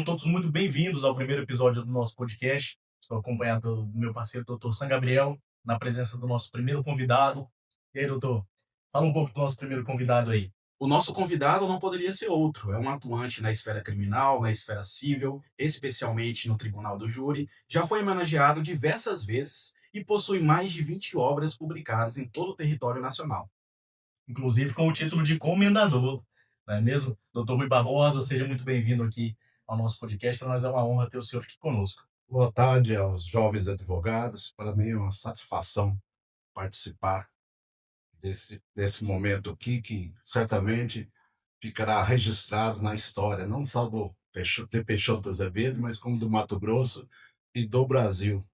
Sejam todos muito bem-vindos ao primeiro episódio do nosso podcast. Estou acompanhado do meu parceiro, doutor San Gabriel, na presença do nosso primeiro convidado. E aí, doutor, fala um pouco do nosso primeiro convidado aí. O nosso convidado não poderia ser outro, é um atuante na esfera criminal, na esfera civil, especialmente no tribunal do júri, já foi homenageado diversas vezes e possui mais de 20 obras publicadas em todo o território nacional. Inclusive com o título de comendador, não é mesmo? Doutor Rui Barbosa, seja muito bem-vindo aqui ao nosso podcast. Para nós é uma honra ter o senhor aqui conosco. Boa tarde aos jovens advogados. Para mim é uma satisfação participar desse momento aqui, que certamente ficará registrado na história, não só de Peixoto Azevedo, mas como do Mato Grosso e do Brasil.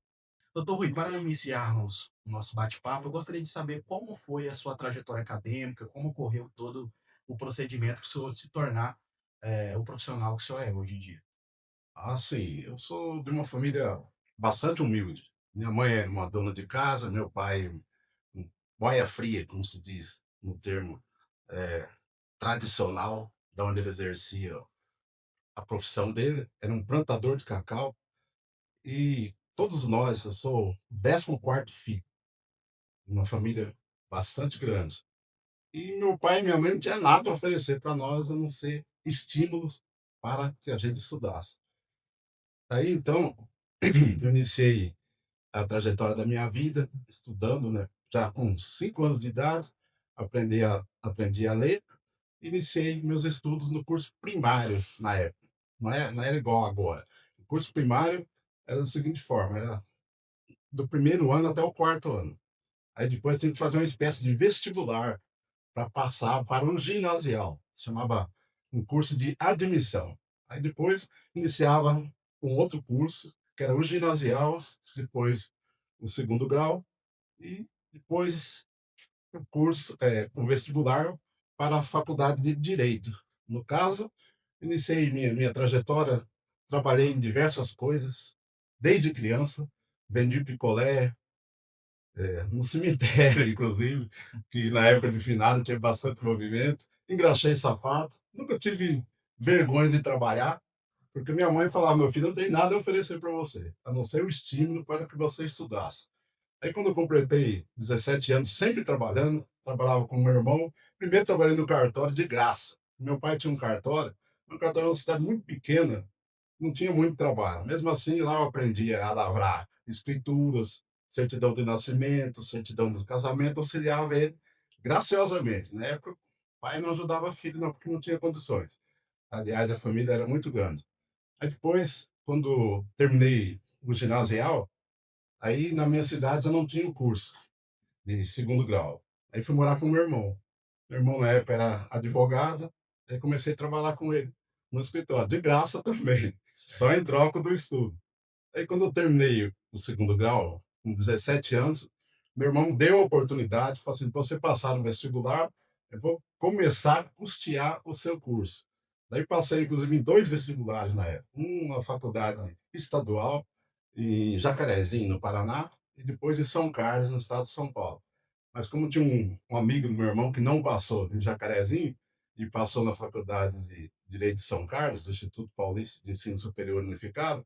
Doutor Rui, para iniciarmos o nosso bate-papo, eu gostaria de saber como foi a sua trajetória acadêmica, como ocorreu todo o procedimento para o senhor se tornar o profissional que o senhor é hoje em dia. Assim, eu sou de uma família bastante humilde. Minha mãe era uma dona de casa, meu pai um boia fria, como se diz no termo eh, tradicional, da onde ele exercia a profissão dele, era um plantador de cacau. E todos nós, eu sou o 14º filho, de uma família bastante grande. E meu pai e minha mãe não tinham nada a oferecer para nós, a não ser estímulos para que a gente estudasse. Aí então, eu iniciei a trajetória da minha vida estudando, né? Já com 5 anos de idade, aprendi a ler, iniciei meus estudos no curso primário na época. Não era igual agora. O curso primário era da seguinte forma, era do primeiro ano até o quarto ano. Aí depois tinha que fazer uma espécie de vestibular para passar para o ginasial. Se chamava um curso de admissão. Aí depois iniciava um outro curso, que era o ginasial, depois o segundo grau, e depois o vestibular para a faculdade de Direito. No caso, iniciei minha trajetória, trabalhei em diversas coisas, desde criança, vendi picolé, no cemitério, inclusive, que na época de finado tinha bastante movimento, engraxei sapato, nunca tive vergonha de trabalhar, porque minha mãe falava: meu filho, não tem nada a oferecer para você, a não ser o estímulo para que você estudasse. Aí quando eu completei 17 anos, sempre trabalhando, trabalhava com meu irmão, primeiro trabalhei no cartório de graça. Meu pai tinha um cartório era uma cidade muito pequena, não tinha muito trabalho. Mesmo assim, lá eu aprendi a lavrar escrituras, certidão de nascimento, certidão de casamento, auxiliava ele graciosamente. Na época, o pai não ajudava filho, não, porque não tinha condições. Aliás, a família era muito grande. Aí depois, quando terminei o ginasial, aí na minha cidade eu não tinha o curso de segundo grau. Aí fui morar com meu irmão. Meu irmão na época era advogado, aí comecei a trabalhar com ele no escritório, de graça também, só em troca do estudo. Aí quando eu terminei o segundo grau, com 17 anos, meu irmão deu a oportunidade, falou assim: "Pra você passar no vestibular, eu vou começar a custear o seu curso". Daí passei inclusive em 2 vestibulares na época, um na faculdade estadual, em Jacarezinho, no Paraná, e depois em São Carlos, no estado de São Paulo. Mas como tinha um amigo do meu irmão que não passou em Jacarezinho, e passou na faculdade de Direito de São Carlos, do Instituto Paulista de Ensino Superior Unificado,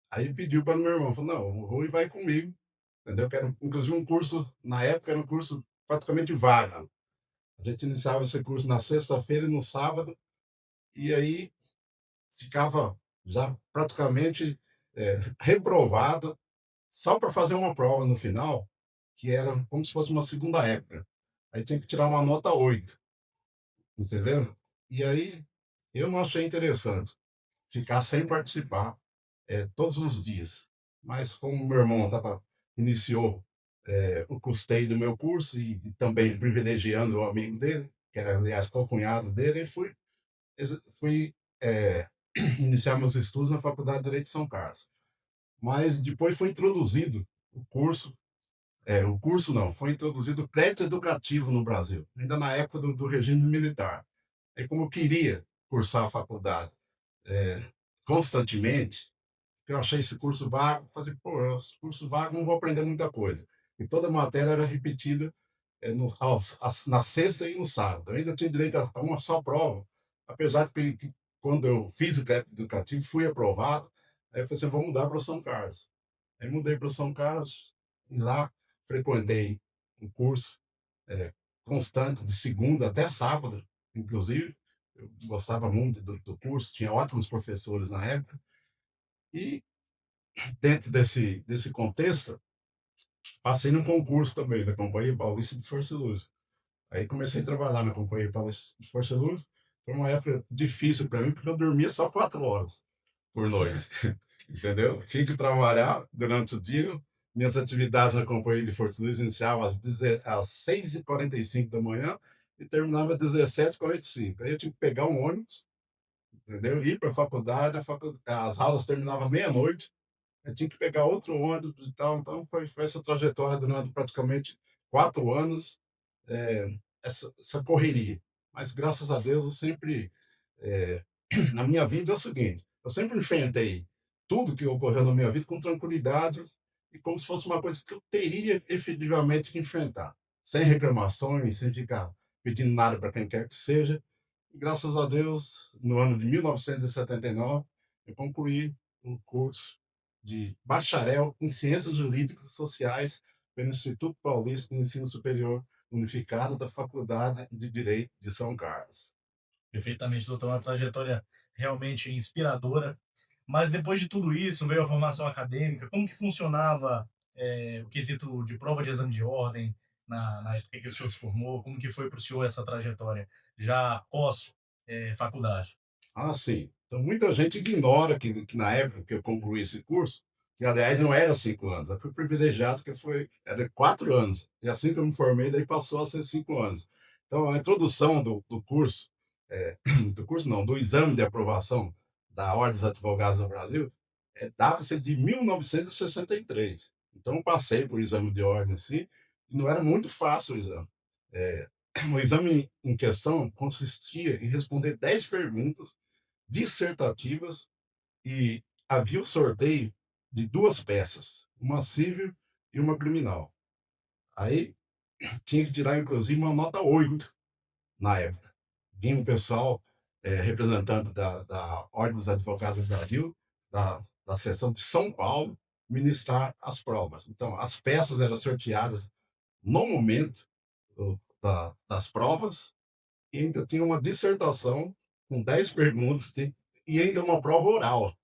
aí pediu para o meu irmão, falou: "Não, o Rui vai comigo", entendeu? Que era inclusive um curso, na época era um curso praticamente vago. A gente iniciava esse curso na sexta-feira e no sábado, e aí ficava já praticamente, reprovado, só para fazer uma prova no final, que era como se fosse uma segunda época. Aí tinha que tirar uma nota 8, entendeu? E aí eu não achei interessante ficar sem participar, todos os dias. Mas como meu irmão iniciou, o custeio do meu curso e também privilegiando o amigo dele, que era, aliás, co-cunhado dele, fui iniciar meus estudos na Faculdade de Direito de São Carlos. Mas depois foi introduzido o curso não, foi introduzido o crédito educativo no Brasil, ainda na época do regime militar. Aí como eu queria cursar a faculdade eh, constantemente, eu achei esse curso vago, falei: "Pô, esse curso vago não vou aprender muita coisa". E toda a matéria era repetida, na sexta e no sábado. Eu ainda tinha direito a uma só prova, apesar de que quando eu fiz o crédito educativo, fui aprovado, aí eu falei assim: "Vou mudar para São Carlos". Aí mudei para São Carlos e lá frequentei um curso, constante, de segunda até sábado, inclusive. Eu gostava muito do curso, tinha ótimos professores na época. E dentro desse contexto, passei num concurso também da Companhia Paulista de Força e Luz. Aí comecei a trabalhar na Companhia Paulista de Força e Luz. Foi uma época difícil para mim, porque eu dormia só 4 horas por noite, entendeu? Tinha que trabalhar durante o dia. Minhas atividades na Companhia de Força e Luz iniciavam às 6h45 da manhã e terminava às 17h45. Aí eu tinha que pegar um ônibus, entendeu? Ir para a faculdade, as aulas terminavam meia-noite, eu tinha que pegar outro ônibus e tal, então foi essa trajetória durante praticamente 4 anos, essa correria. Mas graças a Deus eu sempre, eh, na minha vida é o seguinte, eu sempre enfrentei tudo que ocorreu na minha vida com tranquilidade e como se fosse uma coisa que eu teria efetivamente que enfrentar, sem reclamações, sem ficar pedindo nada para quem quer que seja. E graças a Deus, no ano de 1979, eu concluí um curso de bacharel em Ciências Jurídicas e Sociais pelo Instituto Paulista de Ensino Superior Unificado da Faculdade de Direito de São Carlos. Perfeitamente, doutor. Uma trajetória realmente inspiradora. Mas depois de tudo isso, veio a formação acadêmica. Como que funcionava o quesito de prova de exame de ordem na época que o senhor se formou? Como que foi para o senhor essa trajetória já pós faculdade? Ah, sim. Então, muita gente ignora que na época que eu concluí esse curso, que aliás não era 5 anos, eu fui privilegiado que era 4 anos. E assim que eu me formei, daí passou a ser 5 anos. Então, a introdução do curso, do curso não, do exame de aprovação da Ordem dos Advogados do Brasil, data-se de 1963. Então, eu passei por exame de ordem, assim, e não era muito fácil o exame. Eh, o exame em questão consistia em responder 10 perguntas dissertativas e havia o sorteio de 2 peças, uma civil e uma criminal. Aí tinha que tirar inclusive uma nota 8 na época. Vinha um pessoal, representante da Ordem dos Advogados do Brasil, da seção de São Paulo, ministrar as provas. Então, as peças eram sorteadas no momento das provas e ainda tinha uma dissertação com 10 perguntas e ainda uma prova oral.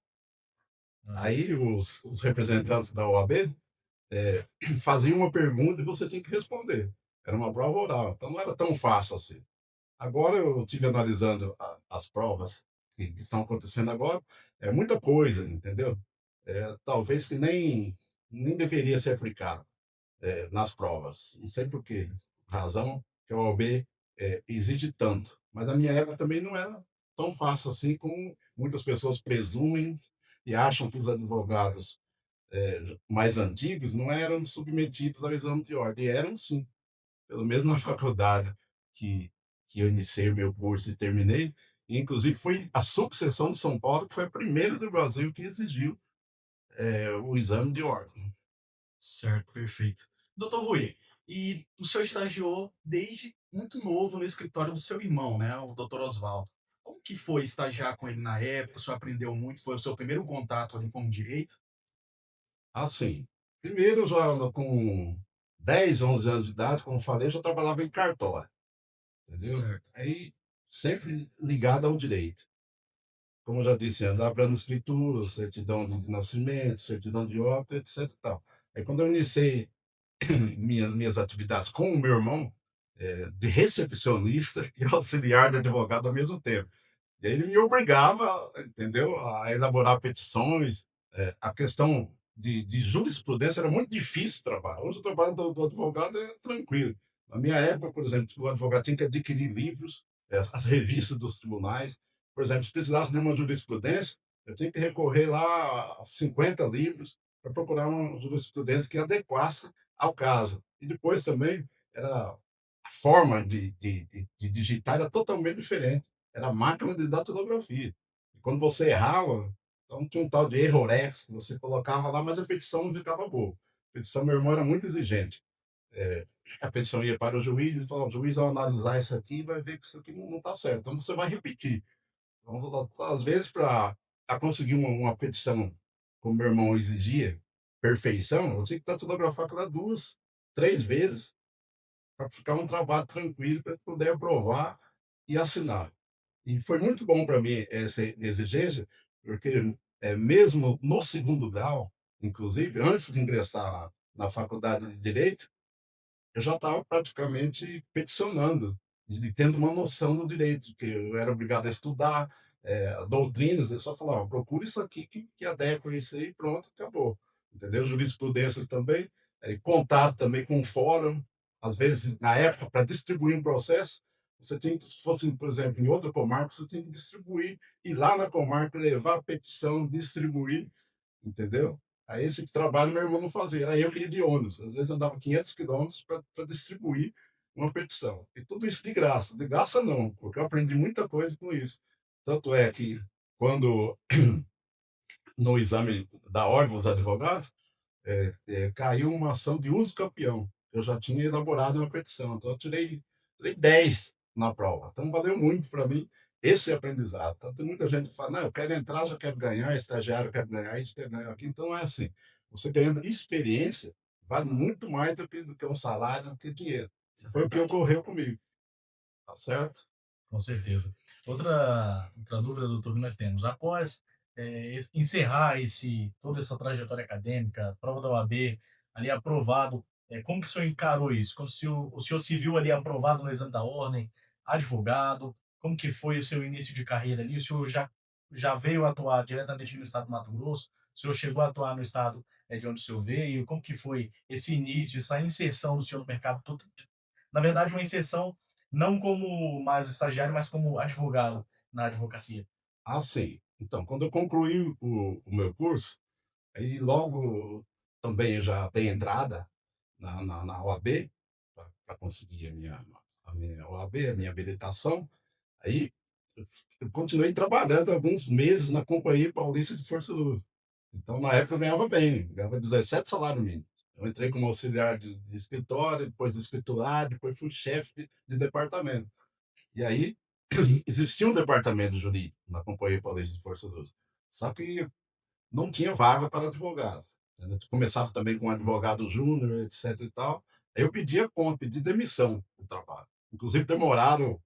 Hum. Aí os representantes da OAB faziam uma pergunta e você tinha que responder. Era uma prova oral, então não era tão fácil assim. Agora eu estive analisando as provas que estão acontecendo agora, é muita coisa, entendeu? Talvez que nem deveria ser aplicado nas provas. Não sei por que razão que a OAB exige tanto. Mas a minha época também não era tão fácil assim como muitas pessoas presumem e acham que os advogados mais antigos não eram submetidos ao exame de ordem. E eram sim, pelo menos na faculdade que, que eu iniciei o meu curso e terminei. E, inclusive, foi a subseção de São Paulo que foi a primeira do Brasil que exigiu o exame de ordem. Certo, perfeito. Doutor Rui, e o senhor estagiou desde muito novo no escritório do seu irmão, né, o doutor Oswaldo. Como que foi estagiar com ele na época? O senhor aprendeu muito? Foi o seu primeiro contato ali com o direito? Assim, primeiro, eu já com 10, 11 anos de idade, como eu falei, eu já trabalhava em cartório, entendeu? Certo. Aí, sempre ligado ao direito. Como eu já disse, andava dando escritura, certidão de nascimento, certidão de óbito, etc e tal. Aí, quando eu iniciei minhas atividades com o meu irmão, de recepcionista e auxiliar de advogado ao mesmo tempo. E aí ele me obrigava, entendeu, a elaborar petições. A questão de jurisprudência era muito difícil o trabalho. Hoje o trabalho do advogado é tranquilo. Na minha época, por exemplo, o advogado tinha que adquirir livros, as revistas dos tribunais. Por exemplo, se precisasse de uma jurisprudência, eu tinha que recorrer lá a 50 livros para procurar uma jurisprudência que adequasse ao caso. E depois também era a forma de digitar era totalmente diferente. Era máquina de datilografia. E quando você errava, então tinha um tal de errorex que você colocava lá, mas a petição não ficava boa. A petição, meu irmão era muito exigente. A petição ia para o juiz e falava: o juiz vai analisar isso aqui e vai ver que isso aqui não está certo. Então você vai repetir. Então, às vezes, para conseguir uma petição, como meu irmão exigia, perfeição, eu tinha que datilografar aquela 2, 3 vezes, para ficar um trabalho tranquilo, para poder aprovar e assinar. E foi muito bom para mim essa exigência, porque, mesmo no segundo grau, inclusive, antes de ingressar na faculdade de direito, eu já estava praticamente peticionando e tendo uma noção do direito, que eu era obrigado a estudar, doutrinas, eu só falava: "Procura isso aqui que adequa isso aí", pronto, acabou, entendeu? Jurisprudência também, contato também com o fórum, às vezes, na época, para distribuir um processo, você tinha que se fosse, por exemplo, em outra comarca, você tinha que distribuir, ir lá na comarca, levar a petição, distribuir. Entendeu? Aí esse trabalho meu irmão não fazia, era eu que ia de ônibus, às vezes andava 500 quilômetros para distribuir uma petição. E tudo isso de graça não, porque eu aprendi muita coisa com isso. Tanto é que quando no exame da Ordem dos Advogados, caiu uma ação de uso campeão. Eu já tinha elaborado uma petição, então eu tirei 10 na prova. Então valeu muito para mim esse aprendizado. Então tem muita gente que fala, não, eu quero entrar, já quero ganhar, estagiário, quero ganhar isso, quero ganhar aquilo. Então é assim, você ganhando experiência vale muito mais do que um salário, do que dinheiro. Isso é Foi o que verdade. ocorreu comigo, tá certo? Com certeza. Outra dúvida, doutor, que nós temos. Após, encerrar toda essa trajetória acadêmica, prova da OAB, ali aprovado, como que o senhor encarou isso? Como se o senhor se viu ali aprovado no exame da ordem, advogado, como que foi o seu início de carreira ali? O senhor já veio atuar diretamente no estado do Mato Grosso? O senhor chegou a atuar no estado, de onde o senhor veio? Como que foi esse início, essa inserção do senhor no mercado todo, na verdade, uma inserção não como mais estagiário, mas como advogado na advocacia. Assim, então, quando eu concluí o meu curso, aí logo também eu já dei entrada na OAB, para conseguir a minha OAB, a minha habilitação. Aí eu continuei trabalhando alguns meses na Companhia Paulista de Força Luz. Então, na época, eu ganhava bem, ganhava 17 salários mínimos. Eu entrei como auxiliar de escritório, depois de escriturário, depois fui chefe de departamento. E aí, existia um departamento jurídico na Companhia Paulista de Força Luz. Só que não tinha vaga para advogados. Entendeu? Começava também com um advogado júnior, etc e tal. Aí eu pedia conta, pedi demissão do trabalho. Inclusive demoraram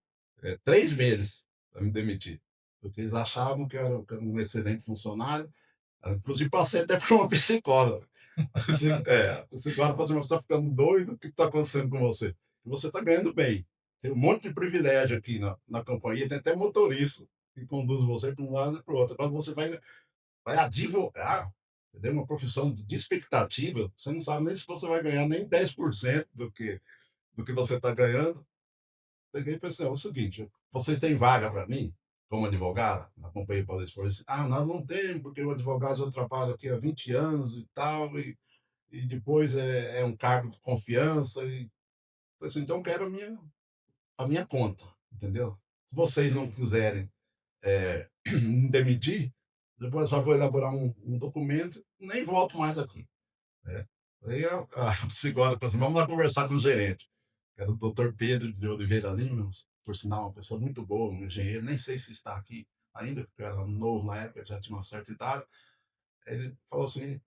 3 meses para me demitir, porque eles achavam que eu era um excelente funcionário. Inclusive passei até por uma psicóloga. A psicóloga falou assim: "Você está ficando doido? O que está acontecendo com você? Você está ganhando bem. Tem um monte de privilégio aqui na companhia, tem até motorista que conduz você para um lado e para o outro. Quando você vai advogar, entendeu? Uma profissão de expectativa, você não sabe nem se você vai ganhar nem 10% do que você está ganhando". Peguei e falei assim: "É o seguinte, vocês têm vaga para mim, como advogado, na Companhia Paulista de Força?". "Ah, nós não temos, porque o advogado já trabalha aqui há 20 anos e tal, e depois é um cargo de confiança". E falei assim: "Então eu quero a minha conta, entendeu? Se vocês não quiserem me demitir, depois eu já vou elaborar um documento, nem volto mais aqui", né. Aí a psicóloga falou assim: "Vamos lá conversar com o gerente", que era o doutor Pedro de Oliveira Lima, por sinal uma pessoa muito boa, um engenheiro, nem sei se está aqui ainda, porque eu era novo na época, já tinha uma certa idade. Ele falou assim: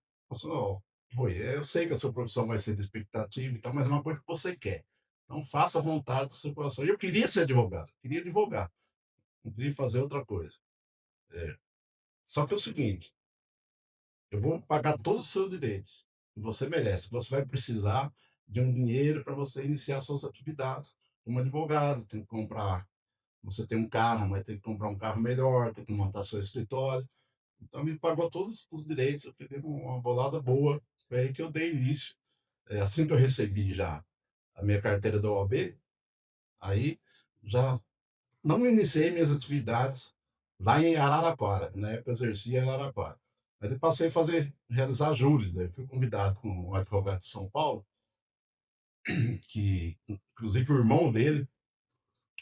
"Ó, Rui, eu sei que a sua profissão vai ser de expectativa e tal, mas é uma coisa que você quer. Então faça a vontade do seu coração". E eu queria ser advogado, queria advogar, não queria fazer outra coisa. É. Só que é o seguinte, eu vou pagar todos os seus direitos, que você merece. Você vai precisar de um dinheiro para você iniciar suas atividades como advogado, tem que comprar, você tem um carro, mas tem que comprar um carro melhor, tem que montar seu escritório. Então me pagou todos os direitos, eu peguei uma bolada boa, foi aí que eu dei início. Assim que eu recebi já a minha carteira da OAB, aí já não iniciei minhas atividades lá em Araraquara, na época eu exercia em Araraquara. Mas eu passei a realizar júris, né? Fui convidado com um advogado de São Paulo, que inclusive o irmão dele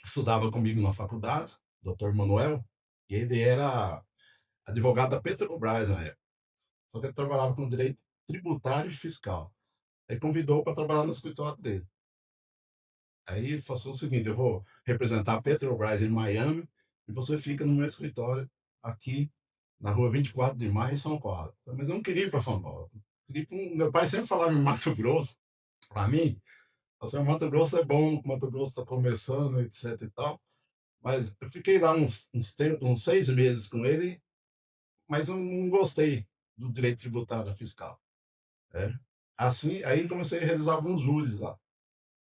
estudava comigo na faculdade, doutor Manuel, e ele era advogado da Petrobras na época. Só que ele trabalhava com direito tributário e fiscal. Aí convidou para trabalhar no escritório dele. Aí ele falou o seguinte: "Eu vou representar a Petrobras em Miami e você fica no meu escritório aqui na rua 24 de Maio, em São Paulo. Eu falei, mas eu não queria ir para São Paulo. Eu queria ir meu pai sempre falava em Mato Grosso, para mim, assim, o Mato Grosso é bom, o Mato Grosso está começando, etc e tal. Mas eu fiquei lá uns 6 meses com ele, mas eu não gostei do direito tributário fiscal. Né? Assim, aí comecei a realizar alguns júris lá,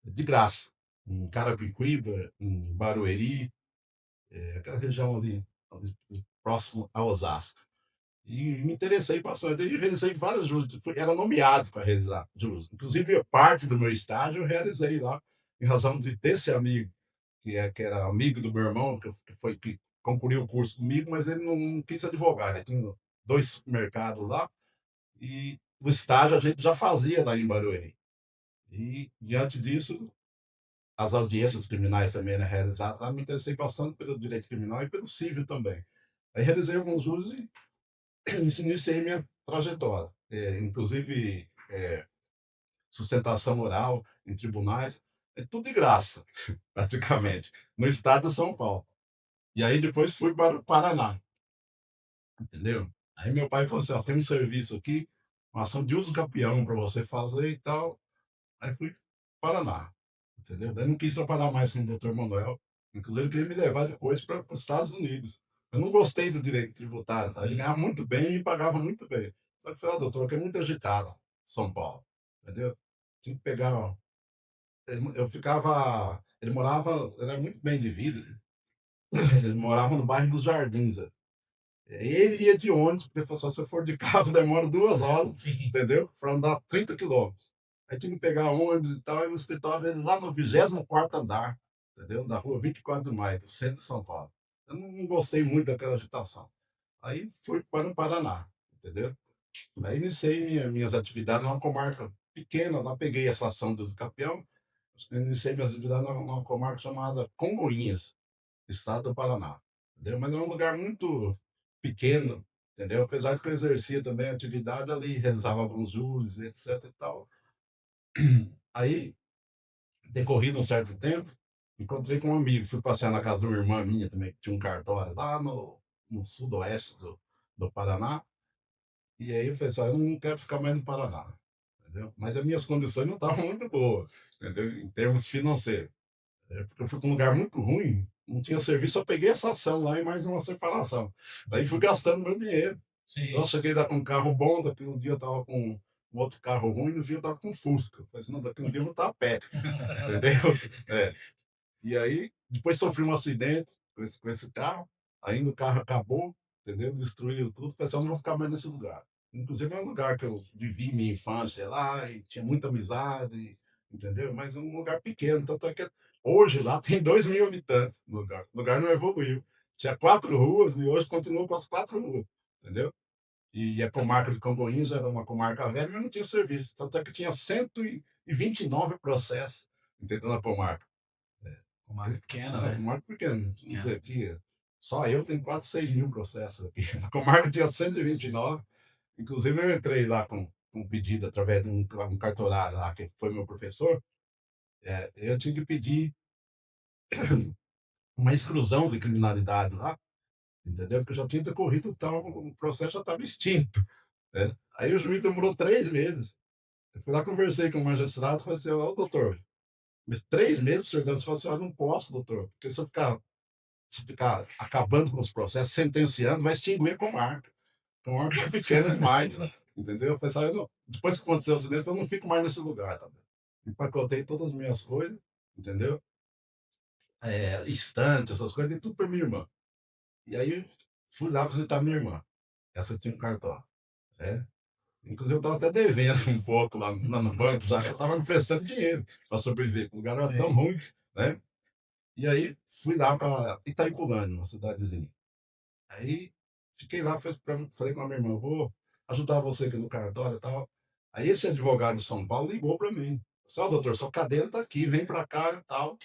de graça, em Carapicuíba, em Barueri, aquela região ali próximo a Osasco. E me interessei bastante. E realizei vários juros. Era nomeado para realizar juros. Inclusive, parte do meu estágio eu realizei lá, em razão de desse amigo, que era amigo do meu irmão, que concluiu o curso comigo, mas ele não quis advogar. Ele tinha 2 supermercados lá, e o estágio a gente já fazia lá em Barueri. E, diante disso, as audiências criminais também eram realizadas lá. Me interessei bastante pelo direito criminal e pelo civil também. Aí realizei alguns juros e iniciei minha trajetória. Inclusive, sustentação oral em tribunais, é tudo de graça, praticamente, no estado de São Paulo. E aí depois fui para o Paraná, entendeu? Aí meu pai falou assim: ó, tem um serviço aqui, uma ação de uso campeão para você fazer e tal. Aí fui para o Paraná, entendeu? Daí não quis trabalhar mais com o doutor Manuel. Inclusive, ele queria me levar depois para os Estados Unidos. Eu não gostei do direito tributário, tá? Ele Sim. ganhava muito bem e me pagava muito bem. Só que eu falei, doutor, que é muito agitado, São Paulo, entendeu? Tinha que pegar. Eu ficava. Ele morava. Ele era muito bem de vida. Ele morava no bairro dos Jardins. Ele ia de ônibus, porque falou assim, se eu for de carro, demora 2 horas, Sim. entendeu? Para andar 30 quilômetros. Aí tinha que pegar ônibus e tal, e o escritório dele lá no 24º andar, entendeu? Da rua 24 de Maio, do centro de São Paulo. Eu não gostei muito daquela agitação. Aí fui para o Paraná, entendeu? Aí iniciei minhas atividades numa comarca pequena, lá peguei essa ação dos campeão, iniciei minhas atividades numa comarca chamada Congonhas, estado do Paraná, entendeu? Mas era um lugar muito pequeno, entendeu? Apesar de que eu exercia também a atividade ali, realizava alguns juros, etc e tal. Aí, decorrido um certo tempo, encontrei com um amigo, fui passear na casa de uma irmã minha também, que tinha um cartório lá no sudoeste do Paraná, e aí eu falei assim, eu não quero ficar mais no Paraná, entendeu? Mas as minhas condições não estavam muito boas, entendeu? Em termos financeiros. Porque eu fui para um lugar muito ruim, não tinha serviço, eu peguei essa ação lá e mais uma separação. Aí fui gastando meu dinheiro. Então eu Sim. cheguei lá com um carro bom, daqui um dia eu estava com um outro carro ruim, no fim eu estava com um Fusca. Eu falei assim, não, daqui um dia eu vou estar a pé, entendeu? É. E aí, depois sofri um acidente com esse carro, ainda o carro acabou, entendeu? Destruiu tudo, falei assim, eu não vou ficar mais nesse lugar. Inclusive é um lugar que eu vivi minha infância lá, e tinha muita amizade, entendeu? Mas é um lugar pequeno, tanto é que hoje lá tem 2.000 habitantes no lugar. O lugar não evoluiu. Tinha 4 ruas e hoje continua com as 4 ruas, entendeu? E a comarca de Congonhas era uma comarca velha, mas não tinha serviço. Tanto é que tinha 129 processos, entendeu? Na comarca. Comarca pequena, Não, né? comarca pequena. Vamos ver Pequena. aqui. Só eu tenho quase 6.000 processos aqui. A comarca tinha 129. Inclusive, eu entrei lá com um pedido através de um cartorário lá, que foi meu professor. Eu tinha que pedir uma exclusão de criminalidade lá, entendeu? Porque eu já tinha decorrido tal, o processo já estava extinto. Né? Aí o juiz demorou 3 meses. Eu fui lá, conversei com o magistrado, falei assim, ô doutor, mas 3 meses o senhor dando, falou assim, não posso, doutor, porque se ficar acabando com os processos, sentenciando, vai extinguir a comarca. A comarca é pequena demais, entendeu? Eu pensava, depois que aconteceu o acidente, eu não fico mais nesse lugar, tá? Empacotei todas as minhas coisas, entendeu? Estante, essas coisas, dei tudo para minha irmã. E aí fui lá visitar minha irmã. Essa tinha um cartório. Né? Inclusive, eu estava até devendo um pouco lá no banco, já que eu estava me prestando dinheiro para sobreviver, porque o lugar era tão Sim. ruim, né? E aí fui lá para Itaipulândia, uma cidadezinha. Aí fiquei lá, falei com a minha irmã, vou ajudar você aqui no cartório e tal. Aí esse advogado de São Paulo ligou para mim. Só, doutor, sua cadeira está aqui, vem para cá e tal.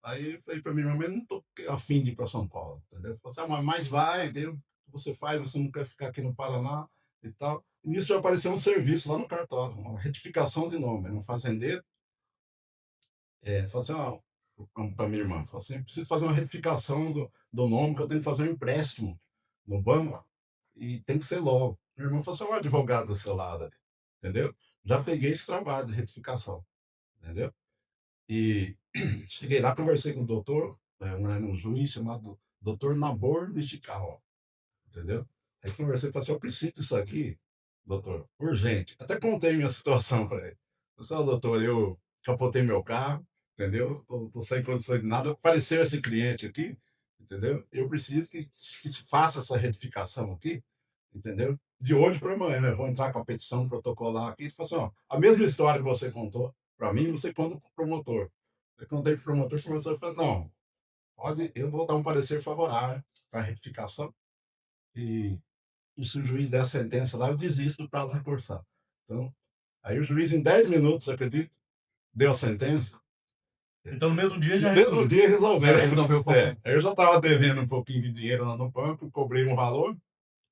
Aí eu falei para minha irmã, mas eu não estou afim de ir para São Paulo, entendeu? Falei assim, mas vai, vê o que você faz, você não quer ficar aqui no Paraná e tal. E nisso já apareceu um serviço lá no cartório, uma retificação de nome, era um fazendeiro. Falou assim, para minha irmã. Falou assim: preciso fazer uma retificação do nome, que eu tenho que fazer um empréstimo no banco e tem que ser logo. Minha irmã falou assim: o advogado do seu lado, ali", entendeu? Já peguei esse trabalho de retificação, entendeu? E cheguei lá, conversei com o doutor, um juiz chamado doutor Nabor Nishikawa, entendeu? Aí conversei, falei assim: eu preciso disso aqui, doutor, urgente. Até contei minha situação para ele. Falei assim: "Ó, doutor, eu capotei meu carro, entendeu? Tô sem condições de nada. Apareceu esse cliente aqui, entendeu? Eu preciso que se faça essa retificação aqui, entendeu? De hoje para amanhã, né? Vou entrar com a petição protocolar aqui". Ele falou assim: ó, a mesma história que você contou para mim, você conta para o promotor. Eu contei para o promotor falou: não, pode, eu vou dar um parecer favorável para a retificação. E se o juiz der a sentença lá, eu desisto do prazo recursal. Então, aí o juiz, em 10 minutos, acredito, deu a sentença. Então no mesmo dia No já mesmo resolveu. dia resolveu. Resolveu o problema. Aí eu já estava devendo um pouquinho de dinheiro lá no banco, cobrei um valor,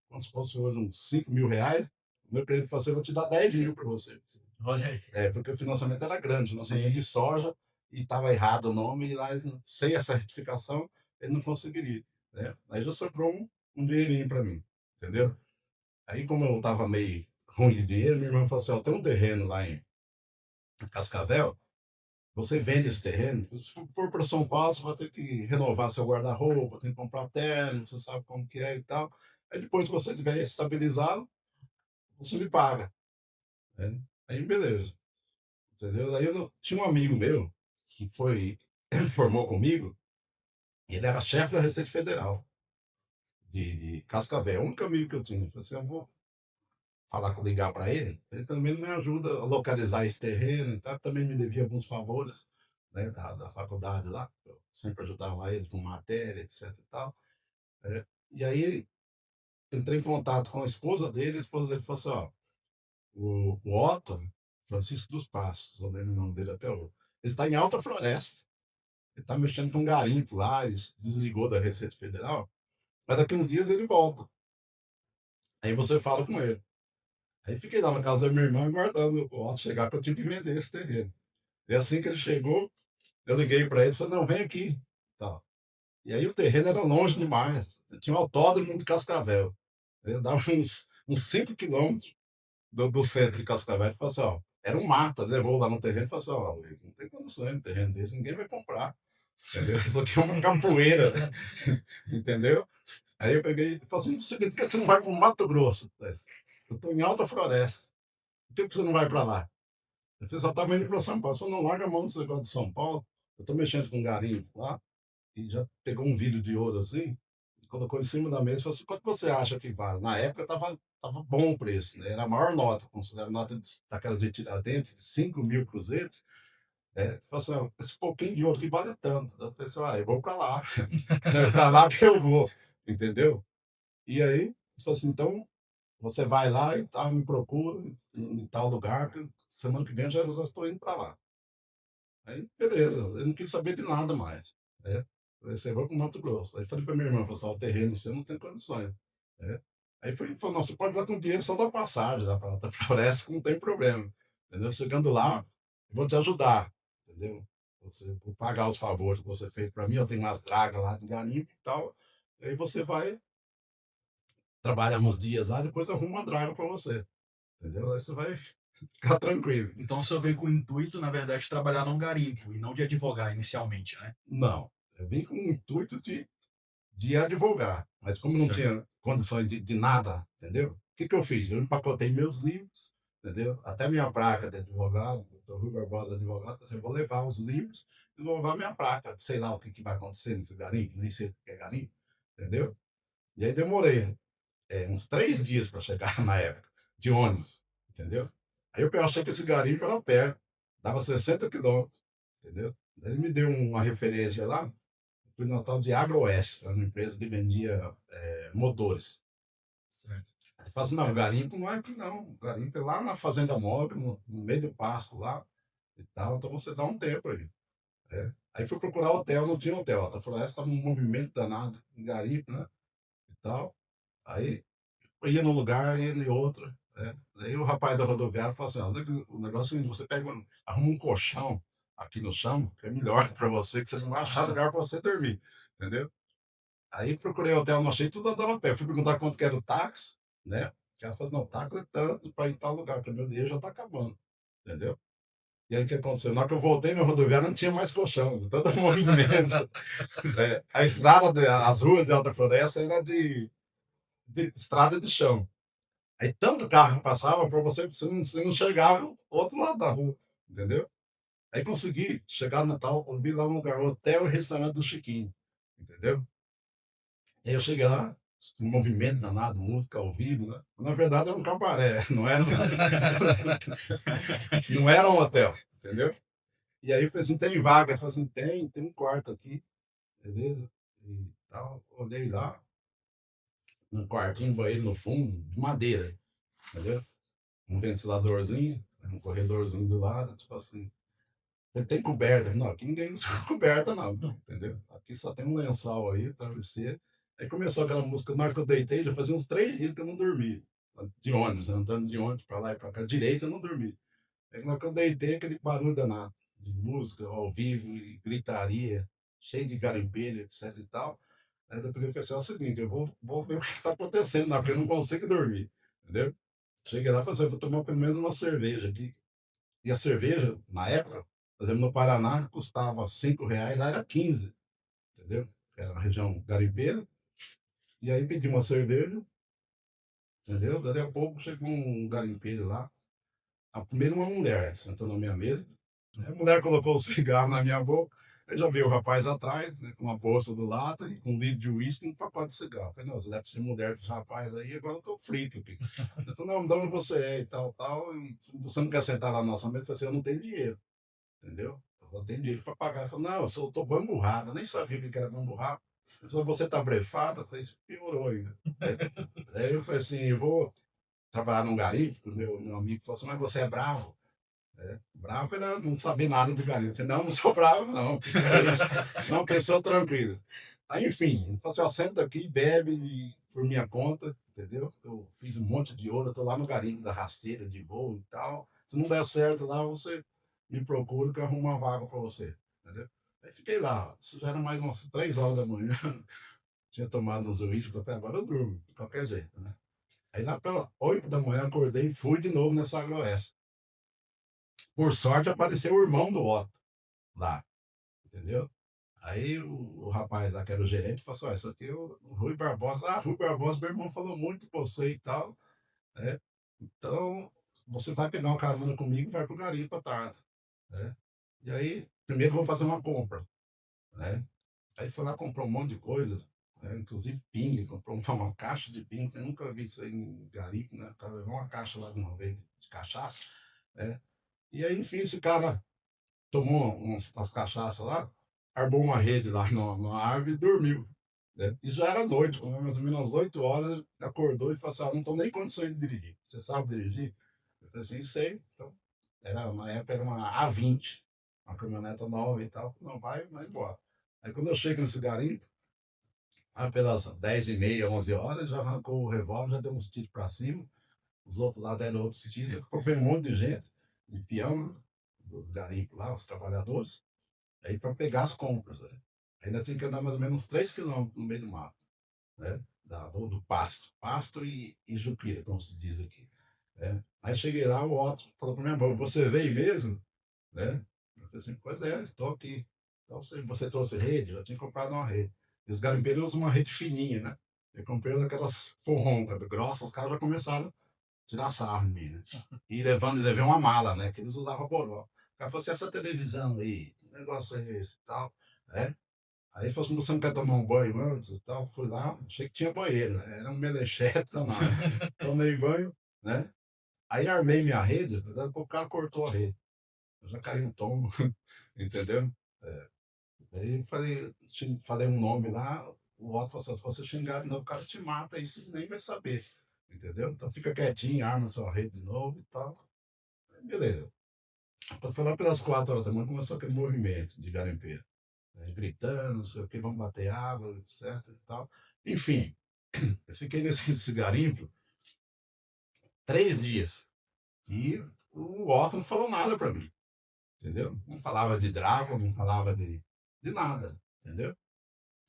como se fosse hoje uns 5 mil reais. O meu cliente falou assim: eu vou te dar 10 mil para você. Olha aí. Porque o financiamento era grande, o financiamento Sim. de soja, e estava errado o nome, e lá, sem essa retificação, ele não conseguiria. Né? Aí já sobrou um dinheirinho para mim, entendeu? Aí, como eu estava meio ruim de dinheiro, minha irmã falou assim: ó, tem um terreno lá em Cascavel, você vende esse terreno, se for para São Paulo, você vai ter que renovar seu guarda-roupa, tem que comprar terno, você sabe como que é e tal. Aí depois que você tiver estabilizado, você me paga. Né? Aí, beleza. Entendeu? Aí eu tinha um amigo meu que formou comigo, e ele era chefe da Receita Federal de Cascavel, o único amigo que eu tinha. Eu falei assim: eu vou ligar para ele também me ajuda a localizar esse terreno e tal. Também me devia alguns favores, né, da faculdade lá, eu sempre ajudava ele com matéria, etc e tal. E aí entrei em contato com a esposa dele falou assim: ó, o Otto, Francisco dos Passos, eu lembro o nome dele até hoje, ele está em Alta Floresta, ele está mexendo com garimpo lá, ele se desligou da Receita Federal, mas daqui uns dias ele volta. Aí você fala com ele. Aí fiquei lá na casa da minha irmã aguardando o Otto chegar, que eu tinha que vender esse terreno. E assim que ele chegou, eu liguei para ele e falei: não, vem aqui. Tal. E aí o terreno era longe demais. Tinha um autódromo de Cascavel. Ele dava uns 5 quilômetros do centro de Cascavel. Ele falou assim: ó, era um mato. Ele levou lá no terreno e falou assim: ó, Luiz, não tem condições de terreno desse, ninguém vai comprar. Entendeu? Isso aqui é uma capoeira. Entendeu? Aí eu peguei e falei assim: por que você não vai para o Mato Grosso? Eu estou em Alta Floresta. Por que você não vai para lá? Eu só estava indo para São Paulo. Ele falou: não, larga a mão desse negócio de São Paulo. Eu estou mexendo com garimpo lá. E já pegou um vidro de ouro assim, e colocou em cima da mesa e falou assim: quanto você acha que vale? Na época tava bom o preço, né? Era a maior nota, considero nota daquelas de Tiradentes, 5 mil cruzeiros. Ele falou assim: ó, esse pouquinho de ouro que vale tanto. Eu falei assim: eu vou para lá, é para lá que eu vou, entendeu? E aí, ele falou assim: então você vai lá e tal, me procura em tal lugar, que semana que vem já estou indo para lá. Aí, beleza, eu não quis saber de nada mais, né. Falei assim: "Vou para o Mato Grosso". Aí falei para minha irmã, falou assim: "Ó, o terreno seu não tem condições", né. Aí falou: "Não, você pode ir com dinheiro só da passagem lá para Floresta, que não tem problema, entendeu. Chegando lá, eu vou te ajudar, entendeu. Vou pagar os favores que você fez para mim, eu tenho umas dragas lá de garimpo e tal, aí você vai, trabalha uns dias lá, depois eu arrumo uma draga para você, entendeu. Aí você vai ficar tranquilo". Então o senhor veio com o intuito, na verdade, de trabalhar num garimpo e não de advogar inicialmente, né? Não, eu vim com o intuito de advogar, mas como não Certo. tinha condições de nada, entendeu? O que que eu fiz? Eu empacotei meus livros, entendeu? Até minha placa de advogado, doutor Rui Barbosa, advogado, falei assim: "Eu vou levar os livros e vou levar minha placa, sei lá o que que vai acontecer nesse garimpo, nem sei o que é garimpo", entendeu? E aí demorei, uns 3 dias para chegar na época, de ônibus, entendeu? Aí eu achei que esse garimpo era perto, dava 60 quilômetros, entendeu? Daí ele me deu uma referência lá, fui no tal de Agroeste, era uma empresa que vendia motores. Certo. Aí fala assim: não, o garimpo não é aqui não, o garimpo é lá na Fazenda Móvel, no meio do pasto lá e tal, então você dá um tempo aí. Aí fui procurar hotel, não tinha hotel, a Floresta estava um movimento danado, em garimpo, né, e tal. Aí eu ia num lugar, ia em outro, né. Aí o rapaz da rodoviária falou assim: ó, o negócio é o seguinte, você pega arruma um colchão aqui no chão, que é melhor para você, que você não vai achar lugar para você dormir, entendeu? Aí procurei hotel, não achei, tudo andando a pé. Fui perguntar quanto que era o táxi, né? O cara falou assim, não, o táxi é tanto para ir em tal lugar, porque meu dinheiro já está acabando, entendeu? E aí o que aconteceu? Na hora que eu voltei na rodoviária não tinha mais colchão, de tanto movimento. A estrada, as ruas de Alta Floresta era de estrada de chão. Aí tanto carro que passava para você não enxergava o outro lado da rua, entendeu? Aí consegui chegar no Natal, vi lá um lugar, hotel e restaurante do Chiquinho, entendeu? Aí eu cheguei lá, um movimento danado, música ao vivo, né? Na verdade era um cabaré, não era um hotel, entendeu? E aí eu falei assim, tem vaga? Ele falou assim, tem um quarto aqui, beleza? E tal, olhei lá, um quartinho, banheiro no fundo, de madeira, entendeu? Um ventiladorzinho, um corredorzinho do lado, tipo assim. Tem coberta? Não, aqui ninguém usa coberta, não, entendeu? Aqui só tem um lençol aí, travesseiro. Aí começou aquela música, na hora que eu deitei, já fazia uns 3 dias que eu não dormia. De ônibus, andando de ônibus pra lá e pra cá, direito eu não dormi. Aí na hora que eu deitei, aquele barulho danado, de música ao vivo, e gritaria, cheio de garimpeiro, etc e tal. Aí eu falei, é o seguinte, eu vou ver o que está acontecendo, não, porque eu não consigo dormir, entendeu? Cheguei lá e falei assim, eu vou tomar pelo menos uma cerveja aqui. E a cerveja, na época, por exemplo, no Paraná, custava R$ 5, lá era 15, entendeu? Era uma região garimpeira. E aí pedi uma cerveja, entendeu? Daí a pouco chegou um garimpeiro lá. A primeira uma mulher sentou na minha mesa. A mulher colocou o cigarro na minha boca. Eu já vi o rapaz atrás, né, com uma bolsa do lado, e com um litro de uísque e um pacote de cigarro. Eu falei, não, você deve ser mulher desse rapaz aí, agora eu tô frito aqui. Ele falou, não, de onde você é e tal, tal. E você não quer sentar lá na nossa mesa? Eu falei assim, eu não tenho dinheiro. Entendeu? Eu só tenho dinheiro para pagar. Ele falou, não, eu tô bamburrado, eu nem sabia o que era bamburrado. Ele falou, você tá brefado? Eu falei, isso piorou ainda. Aí eu falei assim, eu vou trabalhar num garimpo, o meu amigo falou assim, mas você é bravo? Bravo era não saber nada do garimpo. Eu falei, não, não sou bravo, não. Não, pessoa tranquila. Aí, enfim, ele falou assim, ó, senta aqui, bebe por minha conta, entendeu? Eu fiz um monte de ouro, eu tô lá no garimpo da rasteira de voo e tal. Se não der certo lá, você me procura que eu arrumo uma vaga para você, entendeu? Aí fiquei lá, isso já era mais umas 3 horas da manhã, tinha tomado uns uísques, até agora eu durmo, de qualquer jeito, né? Aí lá pelas 8 da manhã acordei e fui de novo nessa agroeste. Por sorte apareceu o irmão do Otto lá, entendeu? Aí o rapaz lá, que era o gerente, falou assim, ó, isso aqui é o Rui Barbosa. Ah, Rui Barbosa, meu irmão falou muito com você e tal, né? Então, você vai pegar uma carona comigo e vai pro garimpo à tarde, né? E aí, primeiro vou fazer uma compra, né? Aí foi lá, comprou um monte de coisa, né? Inclusive pinga, comprou uma caixa de pinga, que eu nunca vi isso aí em garimpo, né? O cara levou uma caixa lá de uma vez de cachaça, né? E aí, enfim, esse cara tomou umas cachaças lá, armou uma rede lá numa árvore e dormiu, né? Isso já era noite, quando era mais ou menos às 8 horas, ele acordou e falou assim, ah, não estou nem em condições de dirigir. Você sabe dirigir? Eu falei assim, sei. Então, na época era uma A20, uma caminhoneta nova e tal. Não, vai embora. Aí quando eu chego nesse garimpo, lá pelas 10h30, 11 horas, já arrancou o revólver, já deu uns tiros para cima. Os outros lá deram outros tiros. Veio um monte de gente, de peão, dos garimpos lá, os trabalhadores, aí para pegar as compras. Né? Ainda tinha que andar mais ou menos uns 3 quilômetros no meio do mato, né? Do pasto. Pasto e Jupira, como se diz aqui. Né? Aí cheguei lá, o Otto falou para minha mãe, você veio mesmo? Né? Eu falei assim, pois é, estou aqui. Então você trouxe rede? Eu tinha comprado uma rede. E os garimpeiros usam uma rede fininha, né? Eu comprei aquelas forroncas grossas, os caras já começaram a tirar sarro em mim, né? E levei uma mala, né? Que eles usavam boró. O cara falou assim, essa televisão aí, que negócio é esse e tal, né? Aí ele falou assim, você não quer tomar um banho antes e tal? Fui lá, achei que tinha banheiro, né? Era um melechete danado. Tomei banho, né? Aí armei minha rede, o cara cortou a rede. Eu já caí no tombo, entendeu? É. Daí falei um nome lá, o Otto falou assim, se você xingar de novo, o cara te mata, aí você nem vai saber, entendeu? Então fica quietinho, arma sua rede de novo e tal. Aí, beleza. Então foi lá pelas 4 horas da manhã, começou aquele movimento de garimpeiro, né? Gritando, não sei o que, vamos bater água, etc e tal. Enfim, eu fiquei nesse garimpo 3 dias. E o Otto não falou nada para mim. entendeu? Não falava de draga, não falava de nada, entendeu?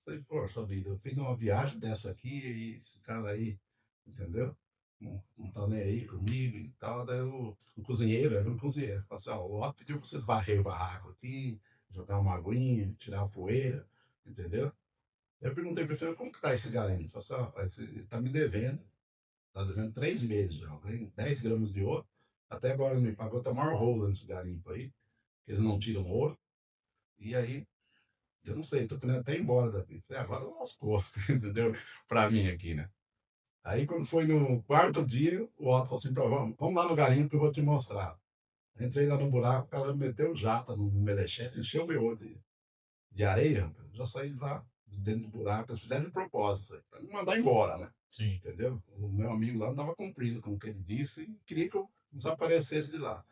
Falei, poxa vida, eu fiz uma viagem dessa aqui e esse cara aí, entendeu? Não tá nem aí comigo e tal. Daí o cozinheiro, era um cozinheiro, falou assim, ó, o Otto pediu pra você varrer o barraco aqui, jogar uma aguinha, tirar a poeira, entendeu? Daí eu perguntei pra ele, como que tá esse garimpo? Ele falou assim, ó, ele tá me devendo, tá devendo 3 meses já, eu ganhei 10 gramas de ouro, até agora não me pagou, tá maior rolo nesse garimpo aí, que eles não tiram ouro, e aí eu não sei, tô querendo até ir embora daqui. Falei, agora lascou, entendeu? Pra mim aqui, né? Aí quando foi no quarto dia, o Otto falou assim, vamos lá no garimpo que eu vou te mostrar. Entrei lá no buraco, o cara meteu jata no melechete, encheu meu olho de areia, rapaz. Eu já saí de lá, de dentro do buraco, eles fizeram de propósito isso aí, pra me mandar embora, né? Sim. Entendeu? O meu amigo lá não estava cumprindo com o que ele disse e queria que eu desaparecesse de lá.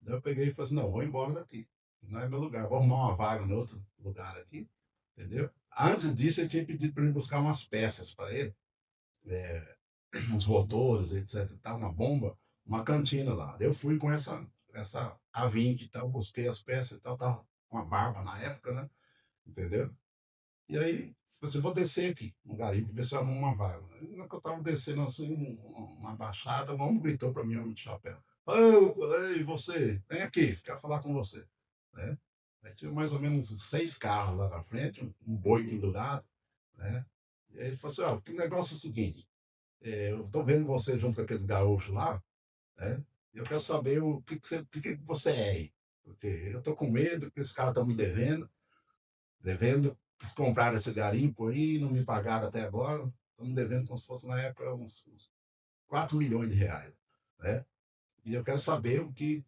Daí eu peguei e falei assim, não, vou embora daqui. Não é meu lugar, vou arrumar uma vaga em outro lugar aqui, entendeu? Antes disso, ele tinha pedido para mim buscar umas peças para ele, é, uns rotores, etc e tal, uma bomba, uma cantina lá. Daí eu fui com essa A20 e tal, busquei as peças e tal, tava com a barba na época, né? Entendeu? E aí, falei assim, vou descer aqui no garimpo, ver se eu arrumo uma vaga. Aí, na hora que eu tava descendo assim, uma baixada, um homem gritou para mim, homem de chapéu. Ô, ei, você, vem aqui, quero falar com você. Né? Aí tinha mais ou menos 6 carros lá na frente, um boi pendurado, né? E aí ele falou assim, ó, o negócio é o seguinte, eu tô vendo você junto com aqueles gaúchos lá, né? E eu quero saber o que você é aí. Porque eu tô com medo, porque esses caras estão me devendo. Eles compraram esse garimpo aí, não me pagaram até agora. Estão me devendo como se fosse na época uns 4 milhões de reais. Né? E eu quero saber o que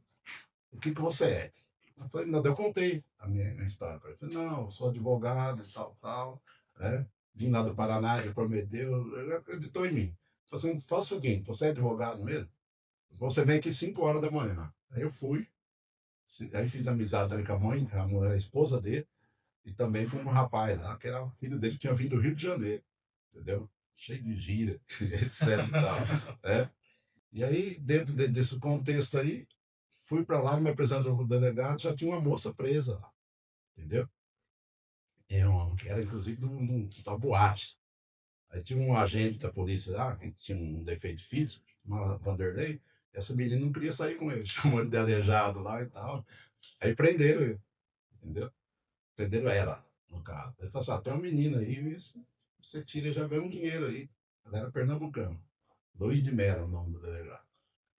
você é. Eu falei, não, eu contei a minha história para ele. Eu falei, não, eu sou advogado e tal, tal. Né? Vim lá do Paraná, ele prometeu, ele acreditou em mim. Eu falei assim, faz o seguinte, você é advogado mesmo? Você vem aqui 5 horas da manhã. Aí eu fui, aí fiz amizade ali com a mãe, a mulher, a esposa dele, e também com um rapaz lá, que era o filho dele, que tinha vindo do Rio de Janeiro, entendeu? Cheio de gira, etc e tal, né? E aí, dentro desse contexto aí, fui para lá, me apresentou para o delegado, já tinha uma moça presa lá, entendeu? Que era inclusive da boate. Aí tinha um agente da polícia lá, que tinha um defeito físico, chamava Vanderlei, e essa menina não queria sair com ele, chamou ele de aleijado lá e tal. Aí prenderam ele, entendeu? Prenderam ela no carro. Ele falou assim: tem uma menina aí, você tira e já ganha um dinheiro aí. Ela era pernambucana. Luiz de Mello, o nome do delegado.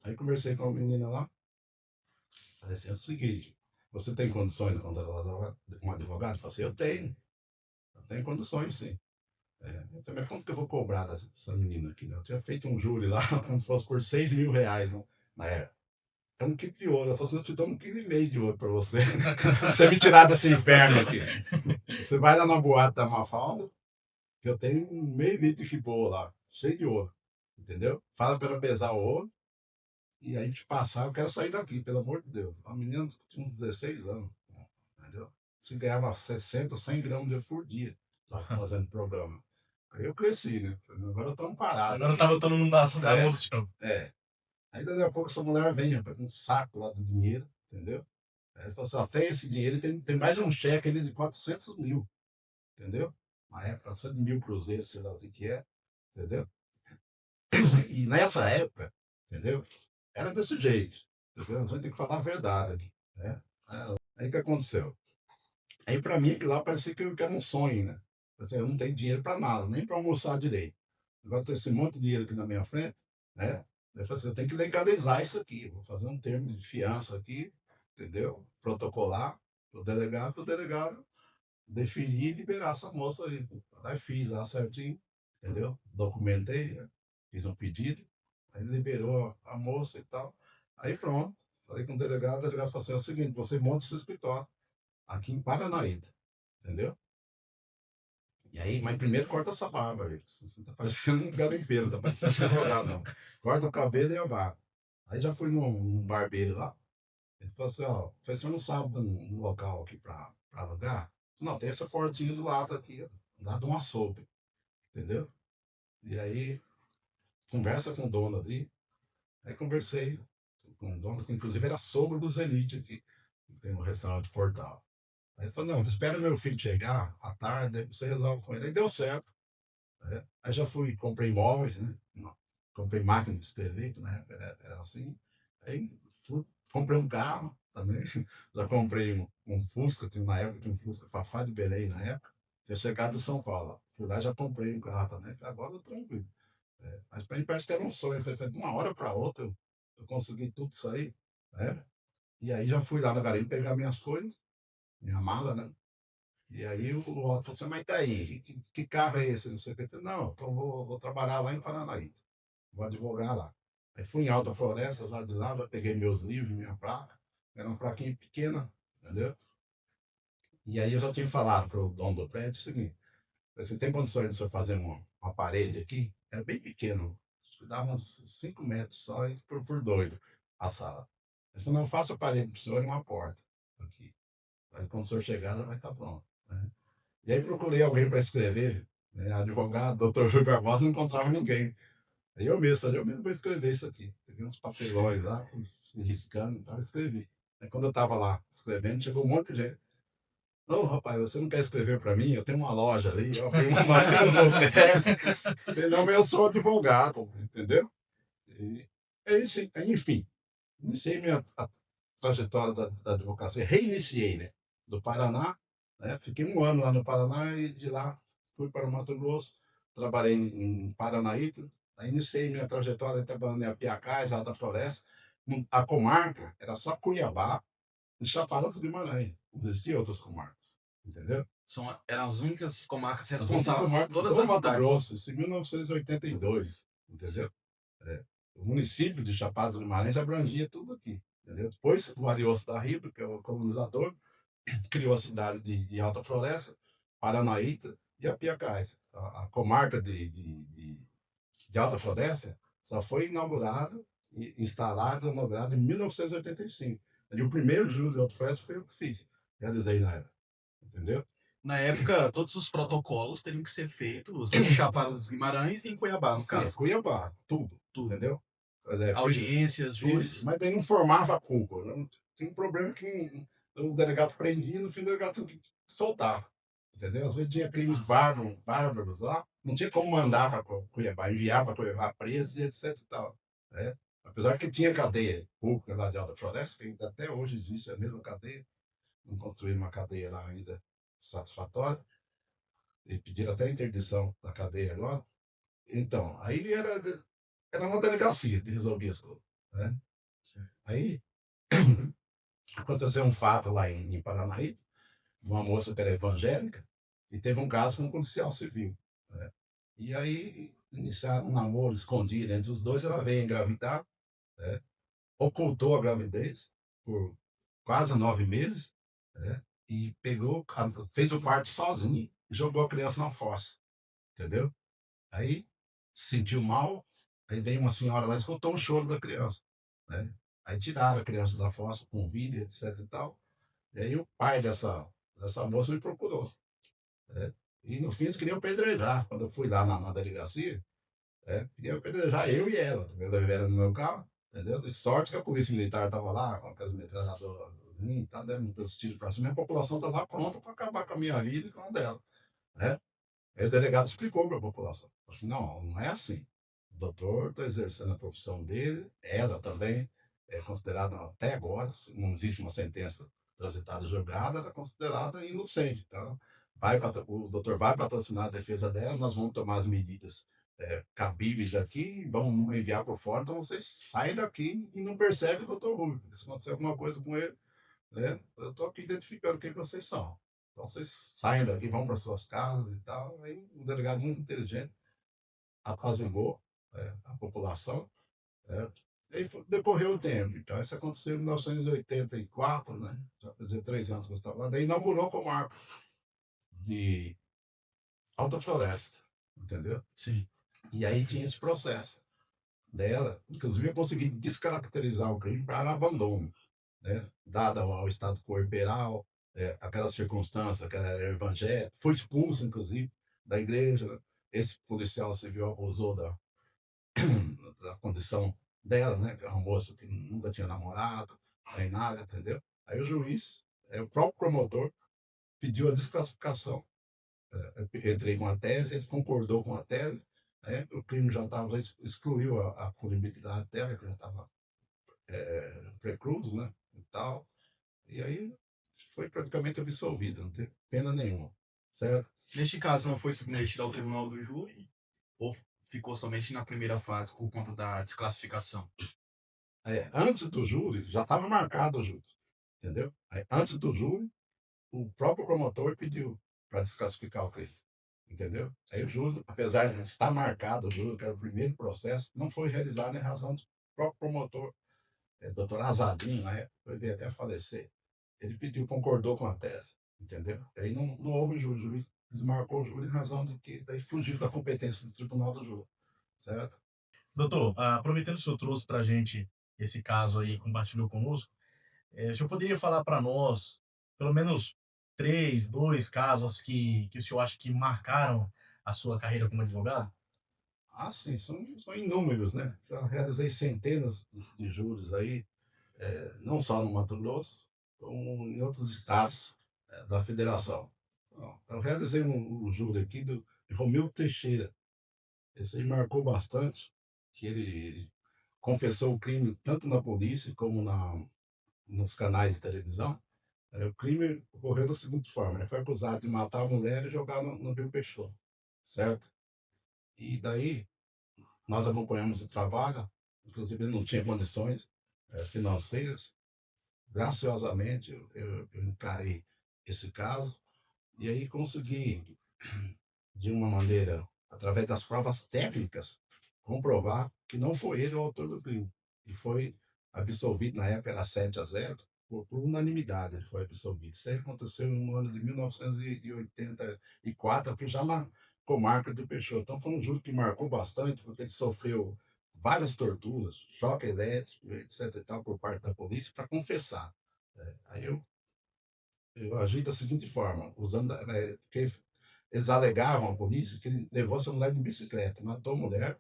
Aí conversei com a menina lá. Falei assim: é o seguinte, você tem condições de contratar um advogado? Eu falei assim: eu tenho condições sim. Eu falei, mas quanto que eu vou cobrar dessa menina aqui? Né? Eu tinha feito um júri lá, como se fosse por 6 mil reais, né? Na época. É 1 quilo de ouro. Ela falou assim: eu te dou 1,5 quilo de ouro pra você. Você me tirar desse inferno aqui. Você vai lá na boate da Mafalda, que eu tenho 1/2 litro de boa lá, cheio de ouro. Entendeu? Fala para ela pesar o ouro e aí te passar. Eu quero sair daqui, pelo amor de Deus. Uma menina que tinha uns 16 anos. Entendeu? Se ganhava 60, 100 gramas de ouro por dia lá fazendo programa. Aí eu cresci, né? Falei, agora estamos parados. Agora tá voltando na mão do chão. É. Aí daqui a pouco essa mulher vem, rapaz, com um saco lá do dinheiro, entendeu? Aí ela falou assim: ó, tem esse dinheiro, tem mais um cheque ali de 400 mil, entendeu? Na época, 100 mil cruzeiros, sei lá o que é, entendeu? E nessa época, entendeu? Era desse jeito, entendeu? A gente tem que falar a verdade aqui, né? Aí o que aconteceu? Aí pra mim aquilo lá parecia que era um sonho, né? Assim, eu não tenho dinheiro pra nada, nem pra almoçar direito. Agora tem esse monte de dinheiro aqui na minha frente, né? Eu falei assim, eu tenho que legalizar isso aqui, vou fazer um termo de fiança aqui, entendeu? Protocolar pro delegado definir e liberar essa moça aí. Aí fiz lá certinho, entendeu? Documentei, né? Fiz um pedido, aí liberou a moça e tal. Aí pronto, falei com o delegado falou assim: é o seguinte, você monta o seu escritório aqui em Paranaíba, entendeu? E aí, mas primeiro corta essa barba aí. Você tá parecendo um garimpeiro, não tá parecendo um advogado, não. Corta o cabelo e a barba. Aí já fui num barbeiro lá. Ele falou assim: ó, você não sabe um local aqui pra alugar? Não, tem essa portinha do lado aqui, ó, do lado de uma açougue, entendeu? E aí, conversa com o dono ali. Aí conversei com o dono, que inclusive era sogro dos Elite aqui. tem um restaurante Portal. Aí ele falou, não, espera meu filho chegar à tarde, aí você resolve com ele. Aí deu certo. Aí já fui, comprei imóveis, né? Não, comprei máquina de escrever, que na época era assim. Aí comprei um carro também. Já comprei um Fusca, tinha uma época, tinha um Fusca Fafá de Belém na época. Tinha chegado de São Paulo. Fui lá e já comprei um carro também. Falei, agora eu tô tranquilo. Mas para mim parece que era um sonho. Foi de uma hora para outra, eu consegui tudo isso aí. Né? E aí já fui lá no garimpo pegar minhas coisas, minha mala, né? E aí o Otto falou assim, mas daí, que carro é esse? Não sei o que. Eu falei, não, então vou trabalhar lá em Paranaíta. Vou advogar lá. Aí fui em Alta Floresta, lá de lá, já peguei meus livros, minha placa. Era uma plaquinha pequena, entendeu? E aí eu já tinha falado para o dono do prédio o seguinte, você tem condições de você fazer uma parede aqui? Era bem pequeno, acho que dava uns 5 metros só e por 2 a sala. Ele falou, não, faça a parede para o senhor e uma porta aqui. Aí quando o senhor chegar, já vai estar pronto. Né? E aí procurei alguém para escrever, né? Advogado, doutor Rui Barbosa, não encontrava ninguém. Aí eu mesmo vou escrever isso aqui. Peguei uns papelões lá, fui riscando e tal, escrevi. Aí quando eu estava lá escrevendo, chegou um monte de gente. Ô, rapaz, você não quer escrever para mim? Eu tenho uma loja ali, eu abri uma biblioteca. Falei, não, mas eu sou advogado, entendeu? E, enfim, iniciei minha trajetória da advocacia, reiniciei, né? Do Paraná, né? Fiquei um ano lá no Paraná e de lá fui para o Mato Grosso, trabalhei em Paranaíta, aí iniciei minha trajetória trabalhando em Apiacás, Alta Floresta. A comarca era só Cuiabá e Chapada dos Guimarães, não existia outras comarcas, entendeu? Eram as únicas comarcas As únicas responsáveis por comarcas todas do as Mato cidades. Grosso, isso em 1982, entendeu? O município de Chapada dos Guimarães abrangia tudo aqui, entendeu? Depois o Ariosto da Riba, que é o colonizador, criou a cidade de Alta Floresta, Paranaíta e Apiacás. A comarca de Alta Floresta só foi inaugurada, inaugurada em 1985. E o primeiro júri de Alta Floresta foi eu que fiz, realizei na época, entendeu? Na época, todos os protocolos teriam que ser feitos em Chapada dos Guimarães e em Cuiabá, no Sim, caso. Cuiabá, tudo, Tudo. entendeu? Pois é, Audiências, júris. mas daí não formava culpa. Não, tem um problema que o delegado prendia e no fim o delegado tinha que soltar. Entendeu? Às vezes tinha crimes bárbaros lá, não tinha como mandar para Cuiabá, enviar para Cuiabá preso e etc e tal. Né? Apesar que tinha cadeia pública lá de Alta Floresta, que ainda até hoje existe a mesma cadeia, não construíram uma cadeia lá ainda satisfatória, e pediram até a interdição da cadeia agora. Então, aí era uma delegacia que resolvia as coisas. Né? Aí aconteceu um fato lá em Paranaíba, uma moça que era evangélica, e teve um caso com um policial civil. Né? E aí iniciaram um namoro escondido entre os dois, ela veio engravidar, né? Ocultou a gravidez por quase 9 meses, né? E fez o parto sozinho e jogou a criança na fossa, entendeu? Aí se sentiu mal, aí veio uma senhora lá e escutou o choro da criança. Né? Aí tiraram a criança da fossa com vídeo, etc e tal. E aí o pai dessa moça me procurou. Né? E no fim eles queriam apedrejar. Quando eu fui lá na delegacia, queriam apedrejar eu e ela. Entendeu? Eu era no meu carro, entendeu? De sorte que a polícia militar estava lá, com aquelas metralhadoras, tá dando muitos tiros para cima, e a população estava pronta para acabar com a minha vida e com a dela. Né? Aí o delegado explicou para a população. Falou assim, não, não é assim. O doutor está exercendo a profissão dele, ela também é considerada, até agora, não existe uma sentença transitada julgada, ela é considerada inocente. Então, o doutor vai patrocinar a defesa dela, nós vamos tomar as medidas cabíveis daqui, vamos enviar para fora, então vocês saem daqui e não perseguem o doutor Rui. Se acontecer alguma coisa com ele, né, eu estou aqui identificando quem vocês são. Então vocês saem daqui, vão para suas casas e tal. Aí um delegado muito inteligente apaziguou a população. Né? E decorreu o tempo. Então isso aconteceu em 1984, né? Já fazia 3 anos que eu estava lá. Daí inaugurou a comarca de Alta Floresta, entendeu? Sim. E aí tinha esse processo dela. Inclusive eu consegui descaracterizar o crime para abandono. Né? Dada ao estado corporal, aquela circunstância que ela era evangélica, foi expulso, inclusive, da igreja. Né? Esse policial civil abusou da condição dela, né? Que era uma moça que nunca tinha namorado, nem nada, entendeu? Aí o juiz, o próprio promotor, pediu a desclassificação. Eu entrei com a tese, ele concordou com a tese, né? O crime já estava, excluiu a punibilidade dela, que já estava precluso, né? E tal. E aí foi praticamente absolvido, não teve pena nenhuma, certo? Neste caso, não foi submetido ao tribunal do júri ou ficou somente na primeira fase por conta da desclassificação? Antes do júri, já estava marcado o júri, entendeu? Aí, antes do júri, o próprio promotor pediu para desclassificar o crime, entendeu? Aí o júri, apesar de estar marcado o júri, que era o primeiro processo, não foi realizado em razão do próprio promotor, doutor Azadinho, na época, ele veio até falecer. Ele pediu, concordou com a tese, entendeu? Aí não houve júri, o juiz desmarcou o júri em razão de que daí fugiu da competência do tribunal do júri, certo? Doutor, aproveitando que o senhor trouxe para a gente esse caso aí, compartilhou conosco, o senhor poderia falar para nós, pelo menos 3, 2 casos que o senhor acha que marcaram a sua carreira como advogado? Ah, sim, são inúmeros, né? Já realizei centenas de júris aí, não só no Mato Grosso, como em outros estados da federação. Então, eu realizei um júri aqui de Romildo Teixeira. Esse aí marcou bastante, que ele confessou o crime tanto na polícia como nos canais de televisão. O crime ocorreu da seguinte forma: ele foi acusado de matar a mulher e jogar no Rio Peixoto, certo? E daí nós acompanhamos o trabalho, inclusive ele não tinha condições financeiras. Graciosamente, eu encarei esse caso e aí consegui, de uma maneira, através das provas técnicas, comprovar que não foi ele o autor do crime. E foi absolvido, na época era 7-0, por unanimidade ele foi absolvido. Isso aí aconteceu no ano de 1984, aqui já na comarca do Peixoto. Então foi um júri que marcou bastante, porque ele sofreu várias torturas, choque elétrico, etc. e tal, por parte da polícia, para confessar. Aí eu agi da seguinte forma, usando, porque eles alegavam à polícia que ele levou essa mulher de bicicleta, matou a mulher,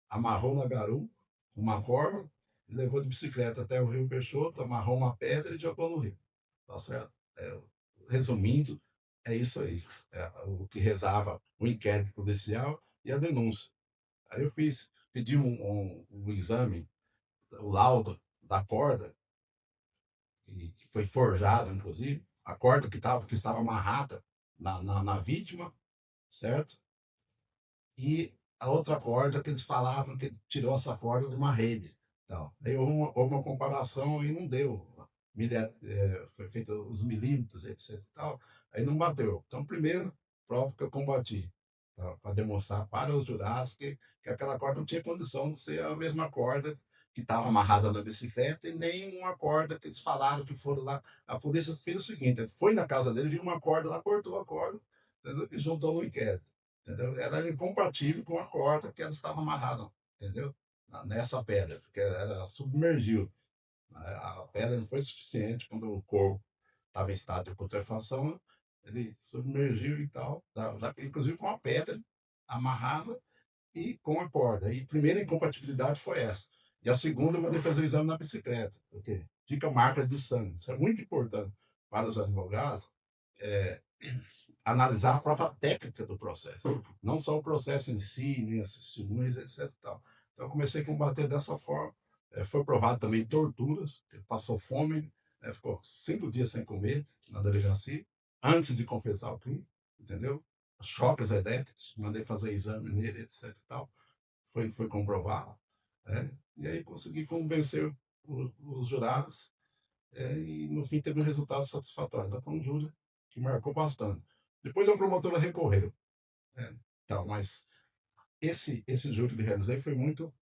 amarrou na garupa, uma corda, e levou de bicicleta até o Rio Peixoto, amarrou uma pedra e jogou no rio. Tá certo? Resumindo, é isso aí. O que rezava o inquérito policial e a denúncia. Aí eu pedi um exame, o laudo da corda, que foi forjado, inclusive, a corda que estava amarrada na vítima, certo? E a outra corda que eles falavam que ele tirou essa corda de uma rede. Tal. Aí houve uma comparação e não deu. Foi feito os milímetros, etc. E tal, aí não bateu. Então, primeiro, prova que eu combati, para demonstrar para os jurados que aquela corda não tinha condição de ser a mesma corda que estava amarrada na bicicleta e nem uma corda que eles falaram que foram lá. A polícia fez o seguinte: foi na casa dele, viu uma corda lá, cortou a corda, entendeu? E juntou no inquérito. Entendeu? Ela era incompatível com a corda que ela estava amarrada, entendeu? Nessa pedra, porque ela submergiu. A pedra não foi suficiente quando o corpo estava em estado de putrefação, ele submergiu e tal, inclusive com a pedra amarrada e com a corda. E a primeira incompatibilidade foi essa. E a segunda, eu mandei fazer o exame na bicicleta, porque fica marcas de sangue. Isso é muito importante para os advogados, é, analisar a prova técnica do processo, não só o processo em si, nem as testemunhas, etc. Tal. Então, eu comecei a combater dessa forma. Foi provado também torturas, ele passou fome, ficou 5 dias sem comer na delegacia, antes de confessar o crime, entendeu? Choques elétricos, mandei fazer exame nele, etc. Tal. Foi comprovado. E aí consegui convencer os jurados, e no fim teve um resultado satisfatório. Então, foi um júri que marcou bastante. Depois a promotora recorreu. Então, mas esse júri que realizei foi muito,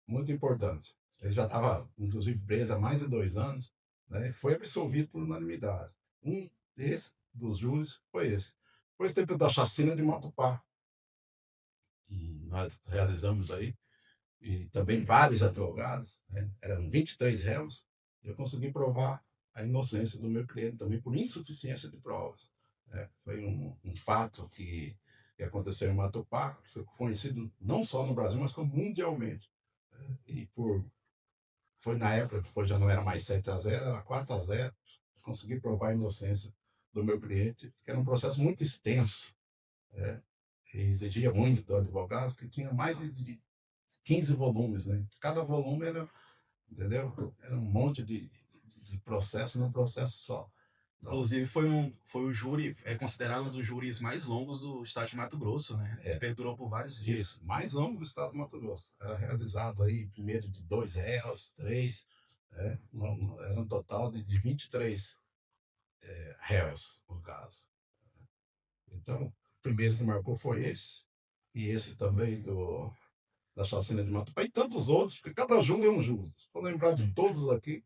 muito importante. Ele já estava, inclusive, preso há mais de 2 anos, né? E foi absolvido por unanimidade. Um dos júris foi esse. Depois teve o da chacina de Matupá, que nós realizamos aí, e também vários advogados, né? Eram 23 réus, e eu consegui provar a inocência do meu cliente também por insuficiência de provas. Foi um fato que aconteceu em Matupá, que foi conhecido não só no Brasil, mas como mundialmente. E foi na época, depois já não era mais 7-0, era 4-0, consegui provar a inocência do meu cliente, que era um processo muito extenso, né? E exigia muito do advogado, porque tinha mais de 15 volumes, né? Cada volume era, entendeu? Era um monte de processo num processo só. Então, Inclusive, foi o júri, é considerado um dos júris mais longos do estado de Mato Grosso, né? Se perdurou por vários dias. isso, mais longo do estado do Mato Grosso. Era realizado aí primeiro de 2 réus, 3, era um total de 23 réus, no caso. Então, o primeiro que marcou foi esse, e esse também da chacina de Matupá, e tantos outros, porque cada júri é um júri. Se for lembrar de todos aqui,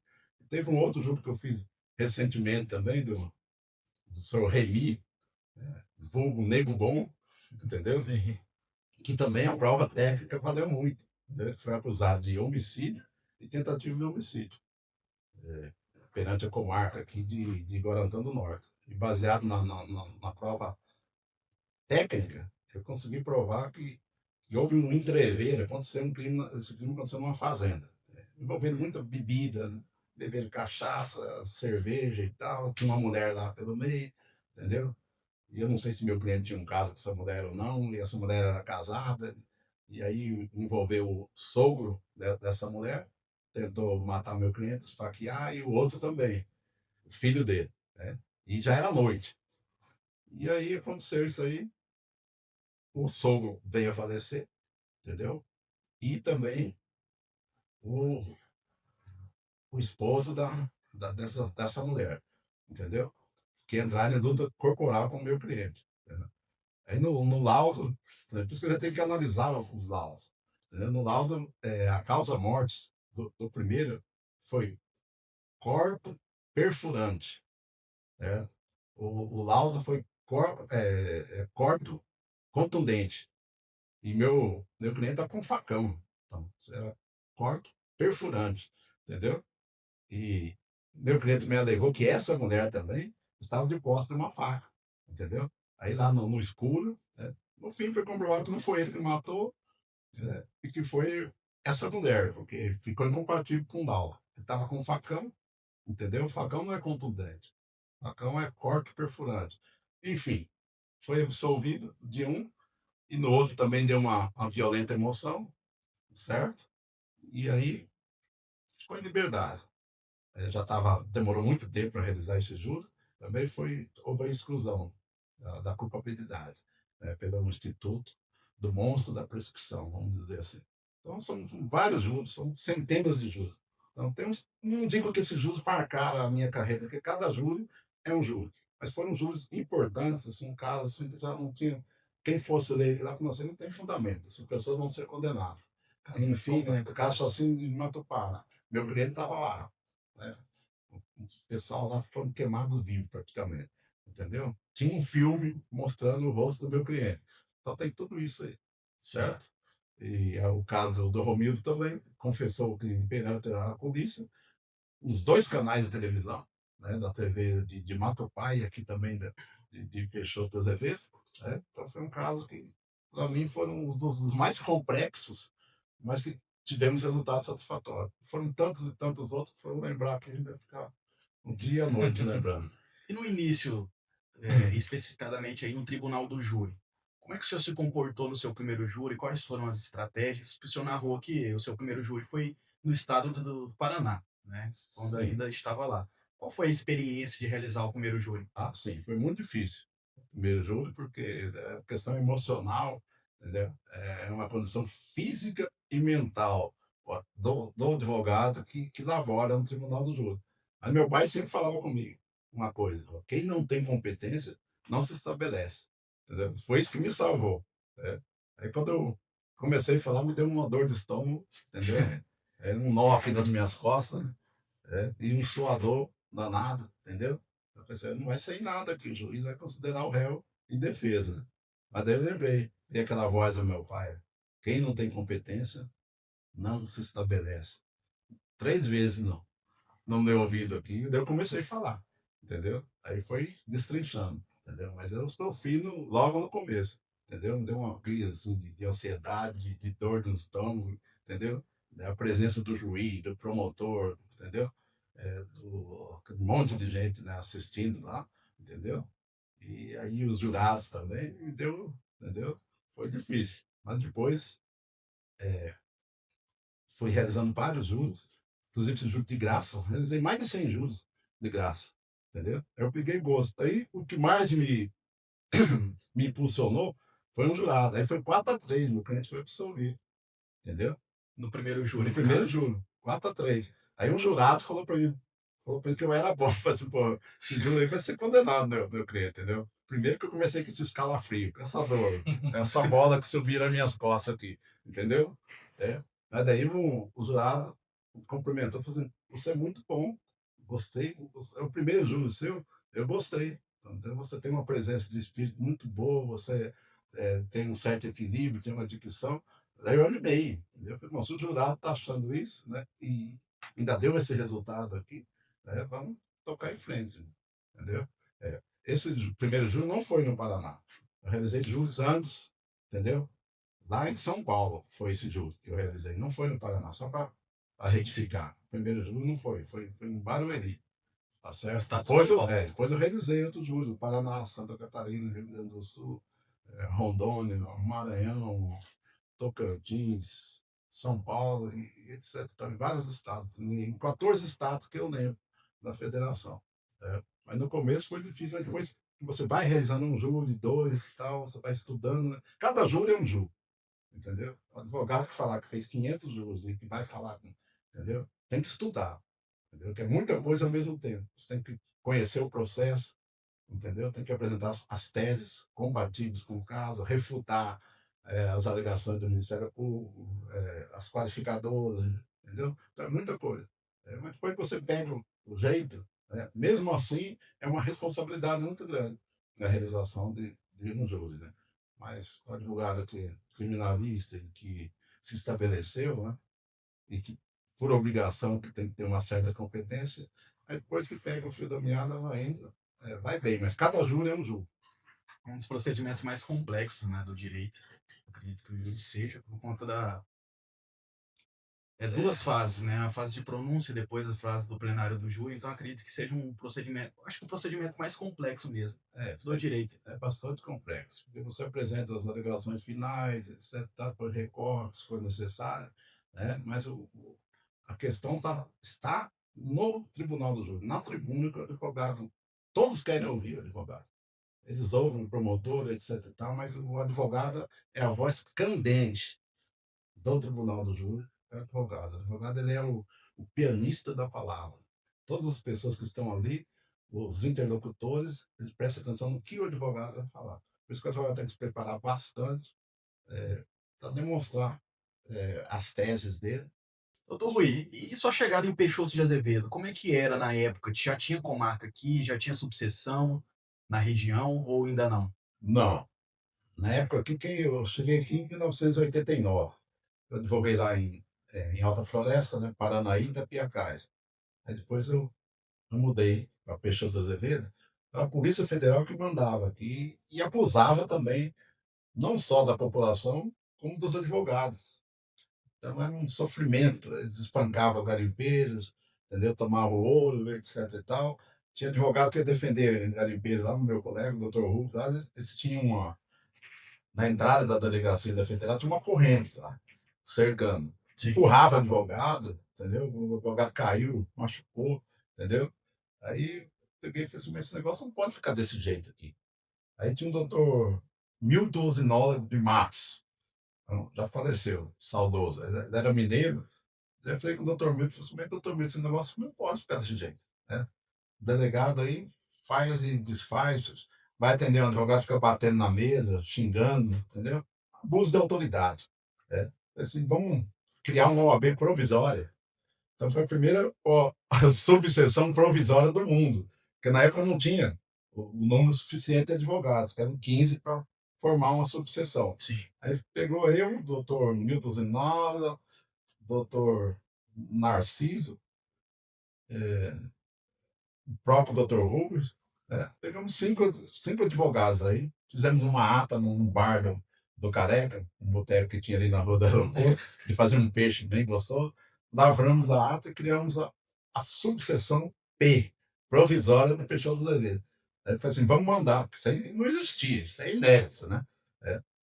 teve um outro júri que eu fiz recentemente também, do senhor Remy, vulgo Nego Bom, entendeu? Sim. Que também a prova técnica valeu muito. Entendeu? Foi acusado de homicídio e tentativa de homicídio, perante a comarca aqui de Guarantã do Norte. E baseado na prova técnica, eu consegui provar que houve um entrever, aconteceu um crime, esse crime aconteceu numa fazenda, envolvendo muita bebida, né? Beberam cachaça, cerveja e tal, tinha uma mulher lá pelo meio, entendeu? E eu não sei se meu cliente tinha um caso com essa mulher ou não, e essa mulher era casada, e aí envolveu o sogro dessa mulher, tentou matar meu cliente, esfaquear, e o outro também, o filho dele, né? E já era noite. E aí aconteceu isso aí, o sogro veio a falecer, entendeu? E também o, o esposo dessa mulher, entendeu? Que entraram em luta corporal com o meu cliente. Entendeu? Aí no laudo, né, por isso que eu tenho que analisar os laudos. Entendeu? No laudo, a causa-morte do primeiro foi corpo perfurante. Certo? O laudo foi corpo contundente. E meu cliente está com facão. Então, isso era corte perfurante, entendeu? E meu cliente me alegou que essa mulher também estava de posse de uma faca, entendeu? Aí lá no escuro, né? No fim foi comprovado que não foi ele que matou, né? E que foi essa mulher, porque ficou incompatível com o Dal. Ele estava com um facão, entendeu? O facão não é contundente. O facão é corte perfurante. Enfim, foi absolvido de um e no outro também deu uma violenta emoção, certo? E aí ficou em liberdade. Demorou muito tempo para realizar esse júri, também houve a exclusão da culpabilidade, né, pelo Instituto do Monstro da Prescrição, vamos dizer assim. Então, são vários júris, são centenas de júris. Então, não digo que esses júris marcaram a minha carreira, porque cada júri é um júri. Mas foram júris importantes, assim, um caso assim, que já não tinha. Quem fosse ler aquilo lá, falou assim, não tem fundamento, essas pessoas vão ser condenadas. Enfim, né, o caso assim de Matupá. Meu cliente estava lá, né? O pessoal lá foram queimados vivos praticamente, entendeu? Tinha um filme mostrando o rosto do meu cliente. Então tem tudo isso aí, certo? E é o caso do Romildo também, confessou o crime perante a polícia, os 2 canais de televisão, né, da TV de Matupá e aqui também de Peixoto Azevedo, né? Então foi um caso que, para mim, foram dos mais complexos, mas que tivemos resultados satisfatórios. Foram tantos e tantos outros que foram lembrar que a gente vai ficar um dia e a noite lembrando. E no início, especificadamente aí no tribunal do júri, como é que o senhor se comportou no seu primeiro júri? Quais foram as estratégias? Porque o senhor narrou que o seu primeiro júri foi no estado do Paraná, né? Quando Sim. ainda estava lá. Qual foi a experiência de realizar o primeiro júri? Ah, sim, foi muito difícil. O primeiro júri, porque é questão emocional, entendeu? É uma condição física e mental do advogado que labora no tribunal do júri. Aí meu pai sempre falava comigo uma coisa: ó, quem não tem competência não se estabelece. Entendeu? Foi isso que me salvou. Né? Aí quando eu comecei a falar, me deu uma dor de estômago, entendeu? Um nó aqui nas minhas costas, e um suador danado, entendeu? Eu pensei, não vai sair nada aqui, o juiz vai considerar o réu em defesa. Né? Mas daí eu lembrei, e aquela voz do meu pai: quem não tem competência não se estabelece. 3 vezes no meu ouvido aqui, daí eu comecei a falar, entendeu? Aí foi destrinchando, entendeu? Mas eu sofri logo no começo, entendeu? Me deu uma crise assim, de ansiedade, de dor no estômago, entendeu? A presença do juiz, do promotor, entendeu? aquele monte de gente, né, assistindo lá, entendeu? E aí os jurados também, me deu, entendeu? Foi difícil. Mas depois fui realizando vários juros, inclusive esse juro de graça, eu realizei mais de 100 juros de graça, entendeu? Eu peguei gosto. Aí o que mais me impulsionou foi um jurado. Aí foi 4-3, meu cliente foi absolvido, entendeu? No primeiro júri, No no primeiro caso. juro, 4-3. Aí um jurado falou pra mim que eu era bom. Falei assim, pô, esse juro aí vai ser condenado, meu cliente, entendeu? Primeiro que eu comecei com esse escalafrio, com essa dor, essa bola que subiu nas minhas costas aqui, entendeu? Mas daí o jurado cumprimentou, falou assim, você é muito bom, gostei, é o primeiro juro seu, eu gostei. Então você tem uma presença de espírito muito boa, você tem um certo equilíbrio, tem uma dicção. Daí eu animei, entendeu? Eu falei, se o jurado está achando isso, né? E ainda deu esse resultado aqui, né? Vamos tocar em frente, entendeu? Esse primeiro júri não foi no Paraná. Eu realizei júris antes, entendeu? Lá em São Paulo foi esse júri que eu realizei. Não foi no Paraná, só para retificar. O primeiro júri não foi em Barueri. Tá certo? Estado de Depois São eu, Paulo. depois eu realizei outros júris, no Paraná, Santa Catarina, Rio Grande do Sul, Rondônia, Maranhão, Tocantins, São Paulo, e etc. Então, em vários estados, em 14 estados que eu lembro da federação. Mas no começo foi difícil, mas depois você vai realizando um júri, dois e tal, você vai estudando. Né? Cada júri é um júri, entendeu? O advogado que falar que fez 500 júris e que vai falar, entendeu? Tem que estudar, entendeu? Que é muita coisa ao mesmo tempo. Você tem que conhecer o processo, entendeu? Tem que apresentar as teses compatíveis com o caso, refutar as alegações do Ministério Público, as qualificadoras, entendeu? Então é muita coisa. Mas depois que você pega o jeito, mesmo assim, é uma responsabilidade muito grande na realização de um júri, né? Mas o advogado que é criminalista e que se estabeleceu, né? E que, por obrigação, que tem que ter uma certa competência, aí depois que pega o fio da meada, vai indo, vai bem, mas cada júri é um júri. Um dos procedimentos mais complexos, né, do direito. Eu acredito que o júri seja por conta da... duas fases, né? A fase de pronúncia e depois a fase do plenário do júri. Então acredito que seja um procedimento, acho que um procedimento mais complexo mesmo, do direito. É bastante complexo, porque você apresenta as alegações finais, etc., por recorte, se for necessário, né? Mas a questão está no tribunal do júri, na tribuna que o advogado, todos querem ouvir o advogado. Eles ouvem o promotor, etc. e tal, mas o advogado é a voz candente do tribunal do júri, é o advogado. O advogado ele é o pianista da palavra. Todas as pessoas que estão ali, os interlocutores, eles prestam atenção no que o advogado vai falar. Por isso que o advogado tem que se preparar bastante para demonstrar as teses dele. Doutor Rui, e sua chegada em Peixoto de Azevedo, como é que era na época? Já tinha comarca aqui, já tinha subseção na região ou ainda não? Não. Na época que eu cheguei aqui em 1989. Eu advoguei lá em Alta Floresta, né, Paranaí e Itapiacás. Aí depois eu mudei para Peixoto de Azevedo. Então, a Polícia Federal que mandava aqui e abusava também, não só da população, como dos advogados. Então era um sofrimento. Eles espancavam garimpeiros, entendeu? Tomavam ouro, etc. e tal. Tinha advogado que ia defender garimpeiro lá no meu colega, o doutor Hugo, tá? Eles tinham na entrada da delegacia da Federal, tinha uma corrente lá, cercando. Empurrava o advogado, entendeu? O advogado caiu, machucou, entendeu? Aí eu peguei e falei assim, mas esse negócio não pode ficar desse jeito aqui. Aí tinha um doutor Milton Zinola de Matos, já faleceu, saudoso. Ele era mineiro. Aí eu falei com o doutor Milton, falei assim, mas doutor Milton, esse negócio não pode ficar desse jeito. Né? O delegado aí faz e desfaz, vai atender um advogado, fica batendo na mesa, xingando, entendeu? Abuso de autoridade. Né? Assim, vamos criar uma OAB provisória. Então foi a primeira subseção provisória do mundo, porque na época não tinha o número suficiente de advogados, que eram 15 para formar uma subseção. Sim. Aí pegou eu, o doutor Milton Zinola, doutor Narciso, o próprio doutor Rubens, pegamos cinco advogados aí, fizemos uma ata num bar do Careca, um boteco que tinha ali na rua do aeroporto, de fazer um peixe bem gostoso, lavramos a ata e criamos a subseção P, provisória do Peixoto Azevedo. Aí ele falou assim, vamos mandar, porque isso aí não existia, isso é inédito, né?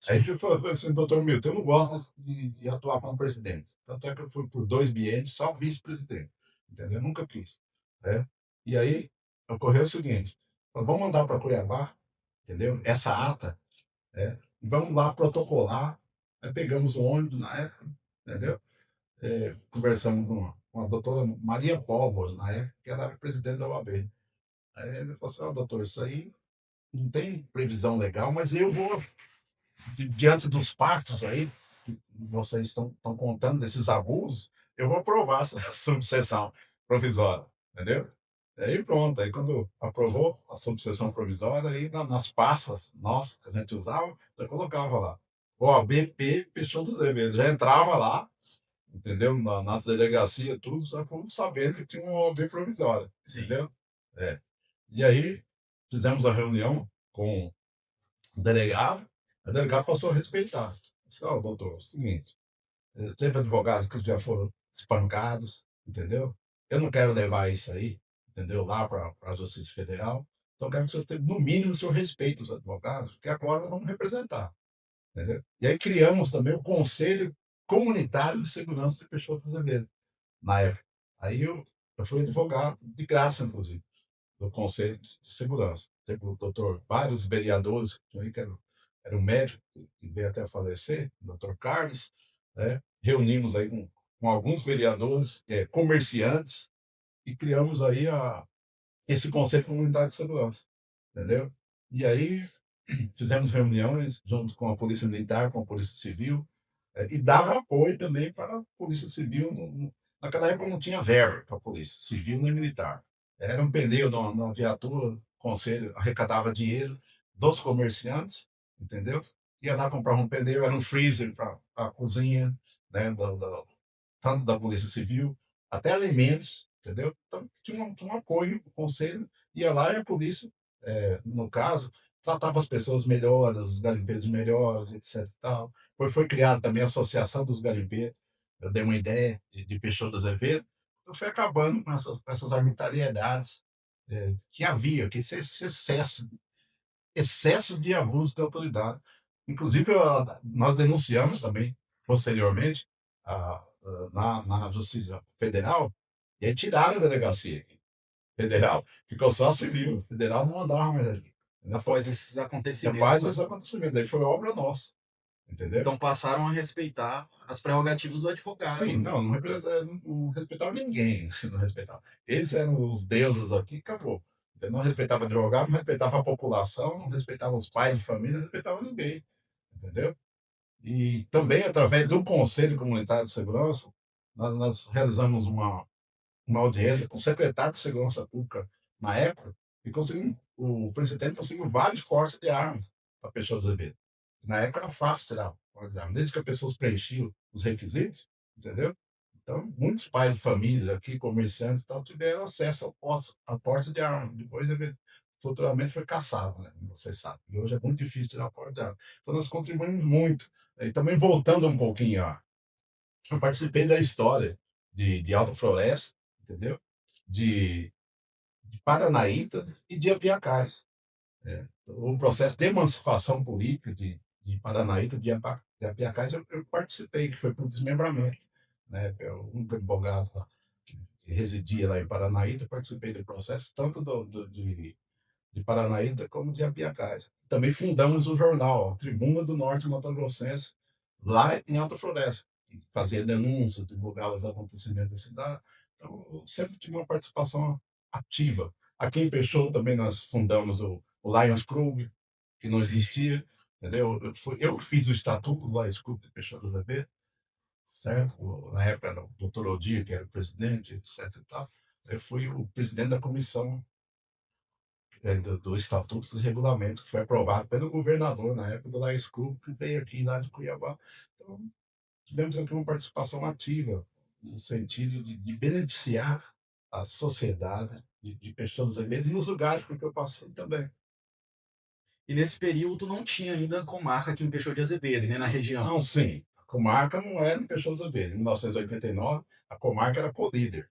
Aí ele falou assim, doutor Milton, eu não gosto de atuar como presidente. Tanto é que eu fui por 2 biênios só vice-presidente, entendeu? Eu nunca quis. Né? E aí ocorreu o seguinte, falou, vamos mandar para Cuiabá, entendeu? Essa ata, e vamos lá protocolar. Aí pegamos o ônibus na época, entendeu? Conversamos com a doutora Maria Pólvora, na época, que ela era presidente da OAB. Aí ele falou assim, doutor, isso aí não tem previsão legal, mas eu vou, diante dos fatos aí, que vocês estão contando desses abusos, eu vou aprovar essa subseção provisória, entendeu? Aí pronto, aí quando aprovou a subseção provisória, aí nas pastas nossas que a gente usava, já colocava lá, OABP Peixoto Azevedo, já entrava lá, entendeu? Na delegacia, tudo, já fomos sabendo que tinha uma OAB provisória, Sim. entendeu? E aí fizemos a reunião com o delegado passou a respeitar. Disse, doutor, é o seguinte, teve advogados que já foram espancados, entendeu? Eu não quero levar isso aí, entendeu? Lá para a Justiça Federal. Então, eu quero que o senhor tenha, no mínimo, o senhor respeite os advogados, que agora vamos representar. Entendeu? E aí criamos também o Conselho Comunitário de Segurança de Peixoto Azevedo, na época. Aí eu fui advogado, de graça, inclusive, do Conselho de Segurança. Teve vários vereadores, que era um médico, que veio até a falecer, o doutor Carlos, né? Reunimos aí com alguns vereadores, comerciantes, e criamos aí esse Conselho Comunitário de Segurança, entendeu? E aí fizemos reuniões junto com a Polícia Militar, com a Polícia Civil, e dava apoio também para a Polícia Civil. Naquela época não tinha verba para a Polícia Civil nem Militar. Era um pneu na viatura, o conselho arrecadava dinheiro dos comerciantes, entendeu? Ia lá comprar um pneu, era um freezer para a cozinha, né, tanto da Polícia Civil, até alimentos, entendeu? Então tinha um apoio, o conselho ia lá e a polícia, no caso, tratava as pessoas melhores, os garimpeiros melhores, etc. E tal. Foi criada também a Associação dos Garimpeiros. Eu dei uma ideia de Peixoto Azevedo. Eu fui acabando com essas arbitrariedades que havia, que esse excesso de abuso de autoridade. Inclusive, nós denunciamos também, posteriormente, na Justiça Federal, e aí tiraram a delegacia federal. Ficou só civil. Federal não andava mais ali. Após esses acontecimentos. Após esse acontecimento. Daí foi obra nossa. Entendeu? Então passaram a respeitar as prerrogativas do advogado. Sim, não respeitava ninguém. Não respeitava. Eles eram os deuses aqui, acabou. Então, não respeitava advogado, não respeitava a população, não respeitava os pais de família, não respeitava ninguém. Entendeu? E também, através do Conselho Comunitário de Segurança, nós realizamos uma audiência com o secretário de Segurança Pública na época, e o presidente conseguiu vários portes de armas para Peixoto Azevedo. Na época era fácil tirar porte de arma, desde que as pessoas preenchiam os requisitos, entendeu? Então, muitos pais de família aqui, comerciantes e tal, tiveram acesso a porte de arma. Depois, ele futuramente foi caçado, né? Vocês sabem. E hoje é muito difícil tirar porte de arma. Então, nós contribuímos muito. E também, voltando um pouquinho, eu participei da história de Alta Floresta, entendeu? De Paranaíta e de Apiacás. O processo de emancipação política de Paranaíta e de Apiacás eu participei, que foi por desmembramento. Né? Eu, um advogado lá, que residia lá em Paranaíta, participei do processo tanto de Paranaíta como de Apiacás. Também fundamos o jornal, a Tribuna do Norte Mato Grossense, lá em Alta Floresta, que fazia denúncias, divulgava os acontecimentos da cidade. Então, eu sempre tive uma participação ativa. Aqui em Peixoto também nós fundamos o Lions Club, que não existia, entendeu? Eu que fiz o estatuto do Lions Club de Peixoto Azevedo, certo? Na época era o doutor Odir, que era o presidente, etc. E tal. Eu fui o presidente da comissão do Estatuto e Regulamento, que foi aprovado pelo governador na época do Lions Club, que veio aqui lá de Cuiabá. Então, tivemos aqui uma participação ativa, no sentido de beneficiar a sociedade de Peixoto Azevedo e nos lugares porque eu passei também. E nesse período não tinha ainda comarca aqui em Peixoto de Azevedo, nem na região. Não, sim. A comarca não era em Peixoto Azevedo. Em 1989, a comarca era Colíder.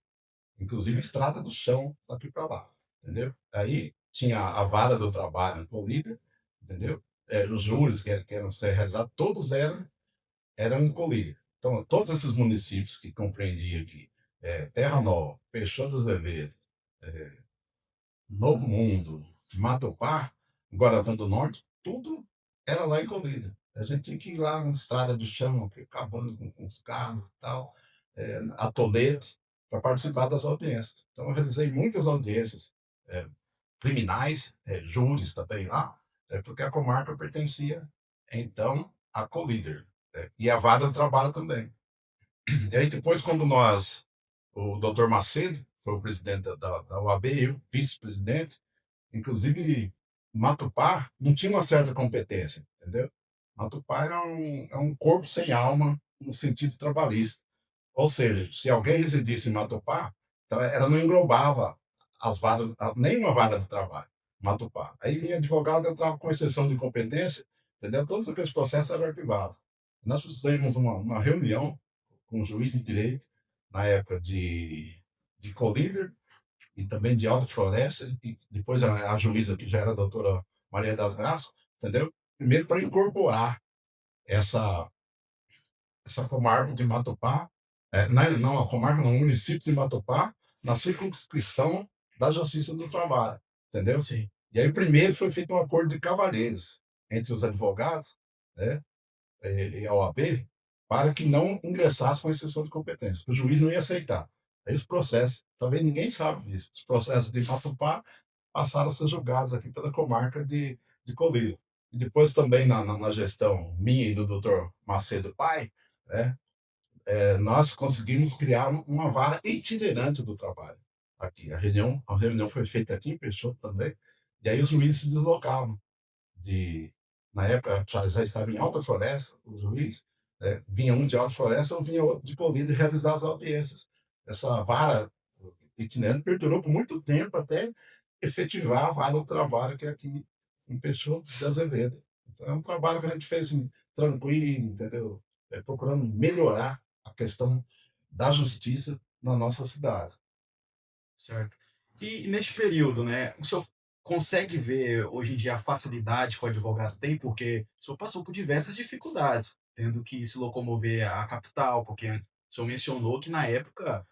inclusive estrada do chão daqui para lá, entendeu? Aí tinha a vara do trabalho com o líder, entendeu? Os júris que eram ser realizados, todos eram em colíder. Então, todos esses municípios que compreendia aqui, Terra Nova, Peixoto do Azevedo, é, Novo Mundo, Matupá, Guaratã do Norte, tudo era lá em Colíder. A gente tinha que ir lá na estrada de chão, acabando com os carros e tal, atoleiros, para participar das audiências. Então, eu realizei muitas audiências criminais, júris também lá, porque a comarca pertencia, então, à Colíder. E a Vara do Trabalho também. E aí, depois, quando o doutor Macedo foi o presidente da UAB, eu, vice-presidente, inclusive, Matupá não tinha uma certa competência, entendeu? Matupá é um corpo sem alma no sentido trabalhista. Ou seja, se alguém residisse em Matupá, então ela não englobava nenhuma vara de trabalho, Matupá. Aí vinha advogado, entrava com exceção de competência, entendeu? Todos aqueles processos eram arquivados. Nós fizemos uma reunião com o juiz de direito, na época de Colíder, e também de Alta Floresta, e depois a juíza, que já era a doutora Maria das Graças, entendeu? Primeiro para incorporar essa, essa comarca de Matupá, não, a comarca não, o município de Matupá, na circunscrição da Justiça do Trabalho, entendeu? Sim. E aí primeiro foi feito um acordo de cavalheiros entre os advogados, né, e a OAB, para que não ingressasse com exceção de competência. O juiz não ia aceitar. Aí os processos, talvez ninguém sabe disso, os processos de Matupá passaram a ser julgados aqui pela comarca de Colírio. E depois também na gestão minha e do doutor Macedo Pai, né, nós conseguimos criar uma vara itinerante do trabalho aqui. A reunião foi feita aqui em Peixoto também, e aí os juízes se deslocavam de, na época já estava em Alta Floresta, o juiz, vinha um de Alta Floresta ou vinha outro de Colíder realizar as audiências. Essa vara itinerante perdurou por muito tempo até efetivar a vara do trabalho que é aqui em Peixoto de Azevedo. Então é um trabalho que a gente fez assim, tranquilo, entendeu? Procurando melhorar a questão da justiça na nossa cidade. Certo. E neste período, né, o senhor consegue ver hoje em dia a facilidade que o advogado tem, porque o senhor passou por diversas dificuldades, tendo que se locomover à capital, porque o senhor mencionou que na época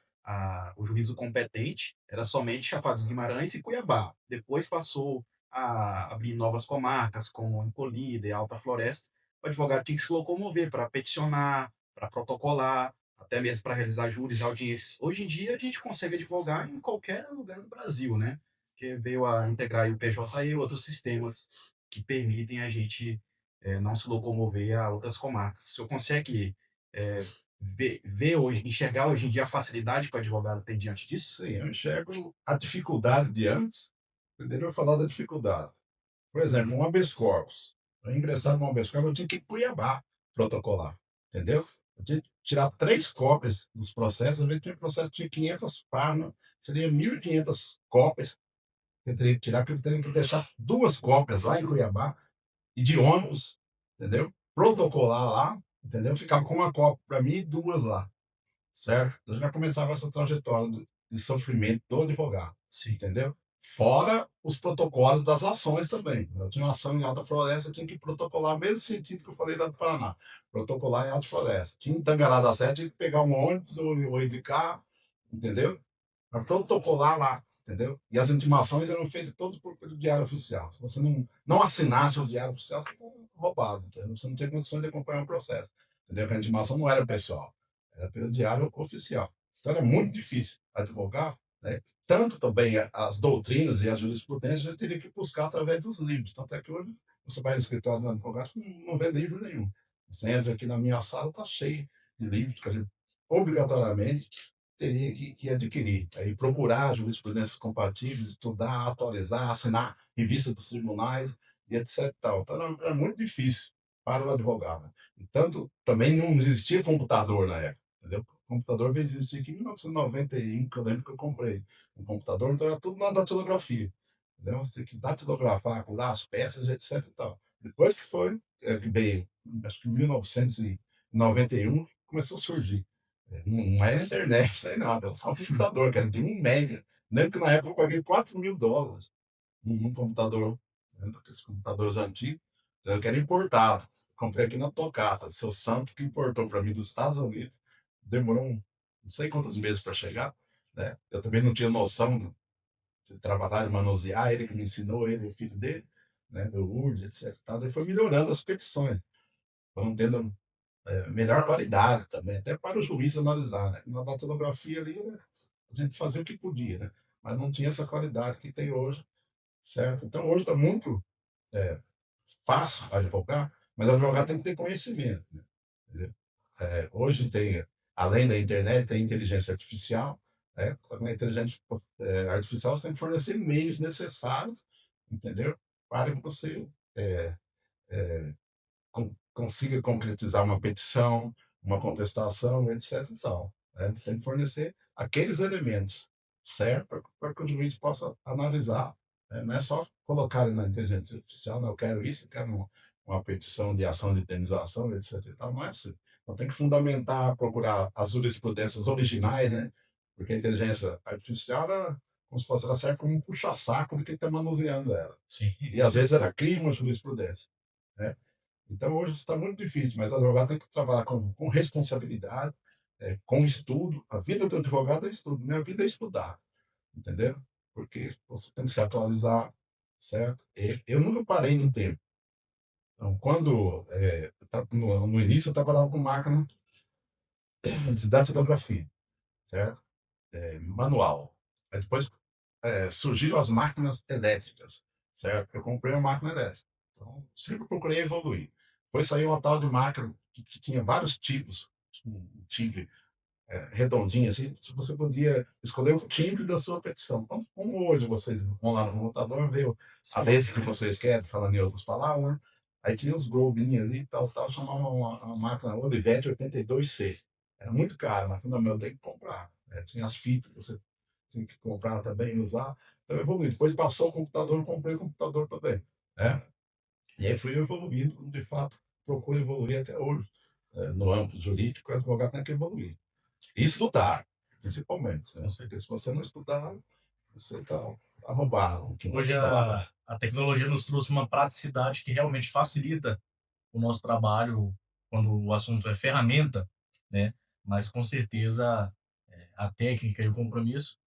o juízo competente era somente Chapada dos Guimarães e Cuiabá. Depois passou a abrir novas comarcas, como Impolida e Alta Floresta. O advogado tinha que se locomover para peticionar, para protocolar, até mesmo para realizar júris, audiências. Hoje em dia a gente consegue advogar em qualquer lugar do Brasil, né? Que veio a integrar aí o PJE e outros sistemas que permitem a gente não se locomover a outras comarcas. O senhor consegue ver hoje, enxergar hoje em dia a facilidade que o advogado tem diante disso? Sim, eu enxergo a dificuldade de antes. Primeiro eu vou falar da dificuldade. Por exemplo, um habeas corpus. Para ingressar no habeas corpus, eu tinha que ir em Cuiabá protocolar, entendeu? Eu tinha que tirar 3 cópias dos processos. Às vezes tinha processo que tinha 500 páginas, seria 1.500 cópias. Eu teria que tirar, porque eu teria que deixar 2 cópias lá em Cuiabá, e de ônibus, entendeu? Protocolar lá, entendeu? Ficava com uma cópia para mim e 2 lá, certo? Eu já começava essa trajetória de sofrimento do advogado, Sim. entendeu? Fora os protocolos das ações também. Eu tinha uma ação em Alta Floresta, eu tinha que protocolar o mesmo sentido que eu falei lá do Paraná. Protocolar em Alta Floresta. Tinha em Tangará da Serra, tinha que pegar um ônibus ou ir de carro, entendeu? Para protocolar lá, entendeu? E as intimações eram feitas todas pelo Diário Oficial. Se você não assinasse o Diário Oficial, você estava roubado, entendeu? Você não tinha condições de acompanhar o processo, entendeu? Porque a intimação não era pessoal, era pelo Diário Oficial. Então era muito difícil advogar, né? Tanto também as doutrinas e a jurisprudência já teria que buscar através dos livros. Tanto é que hoje você vai no escritório do advogado e não vê livro nenhum. Você entra aqui na minha sala, está cheio de livros que a gente obrigatoriamente teria que adquirir. Aí procurar jurisprudências compatíveis, estudar, atualizar, assinar revista dos tribunais e etc. Tal. Então era muito difícil para o advogado. Tanto também não existia computador na época, entendeu? O computador veio existir aqui em 1991, que eu lembro que eu comprei um computador, então era tudo na datilografia. Entendeu? Você tinha que datilografar, colar as peças, etc. E tal. Depois que veio, acho que em 1991, começou a surgir Não era internet, nem nada, era só um computador, cara, de 1 mega. Lembro que na época eu paguei $4.000 num computador, né, daqueles computadores antigos, então eu quero importar. Comprei aqui na Tocata, seu santo que importou para mim dos Estados Unidos. Demorou não sei quantos meses para chegar, né? Eu também não tinha noção de trabalhar e manusear, ele que me ensinou, ele e o filho dele, né? Do Word, etc. Tal. Daí foi melhorando as petições, foram tendo melhor qualidade também, até para o juiz analisar, né? Na datilografia ali, né? A gente fazia o que podia, né? Mas não tinha essa qualidade que tem hoje, certo? Então hoje está muito é, fácil advogar, mas advogado tem que ter conhecimento, né? Entendeu? Hoje tem, além da internet, tem inteligência artificial, né? A inteligência artificial você tem que fornecer meios necessários, entendeu? Para que você é, consiga concretizar uma petição, uma contestação, etc. E tal, né? Tem que fornecer aqueles elementos certos para que o juiz possa analisar, né? Não é só colocar na inteligência artificial, não, eu quero isso, eu quero uma petição de ação de indenização, etc. E tal, não é assim. Então tem que fundamentar, procurar as jurisprudências originais, né? Porque a inteligência artificial, ela, como se fosse, ela serve como um puxa-saco de quem está manuseando ela. Sim. E às vezes ela cria uma jurisprudência, né? Então hoje está muito difícil, mas o advogado tem que trabalhar com responsabilidade, com estudo. A vida do advogado é estudo, minha vida é estudar, entendeu? Porque você tem que se atualizar, certo? Eu nunca parei no tempo. Então, quando, no início, eu trabalhava com máquina de datilografia, certo? Manual. Aí depois surgiram as máquinas elétricas, certo? Eu comprei uma máquina elétrica. Então, sempre procurei evoluir. Depois saiu uma tal de máquina que tinha vários tipos, um timbre redondinho, assim, você podia escolher o timbre da sua petição. Então, como hoje vocês vão lá no computador, ver a letra que vocês querem, falando em outras palavras, né? Aí tinha os globinhos ali, tal, tal, chamava uma máquina Olivetti 82C. Era muito caro, mas falei, não, eu tenho que comprar. Tinha as fitas que você tinha que comprar também e usar. Então, evoluí. Depois passou o computador, eu comprei o computador também, né? E aí fui evoluindo, de fato, procuro evoluir até hoje. No âmbito jurídico, o advogado tem que evoluir. E estudar, principalmente, Com né? Porque certeza. se você não estudar, você tá roubado, que em Hoje outras palavras. a tecnologia nos trouxe uma praticidade que realmente facilita o nosso trabalho quando o assunto é ferramenta, né, mas com certeza, a técnica e o compromisso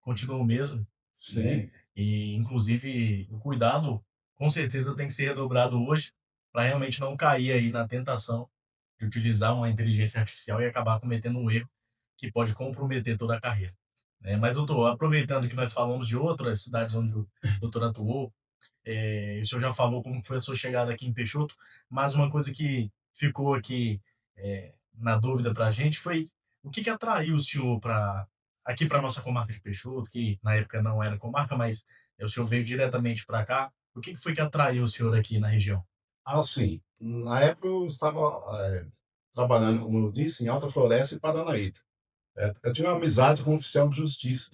continuam o mesmo, né, Sim, e inclusive o cuidado com certeza tem que ser redobrado hoje, para realmente não cair aí na tentação de utilizar uma inteligência artificial e acabar cometendo um erro que pode comprometer toda a carreira, né. Mas doutor, aproveitando que nós falamos de outras cidades onde o doutor atuou, o senhor já falou como foi a sua chegada aqui em Peixoto, mas uma coisa que ficou aqui, na dúvida para a gente foi o que que atraiu o senhor para aqui para nossa comarca de Peixoto, que na época não era comarca, mas o senhor veio diretamente para cá. O que que foi que atraiu o senhor aqui na região? assim, na época eu estava trabalhando, como eu disse, em Alta Floresta e Paranaíta. Eu tinha uma amizade com um oficial de justiça,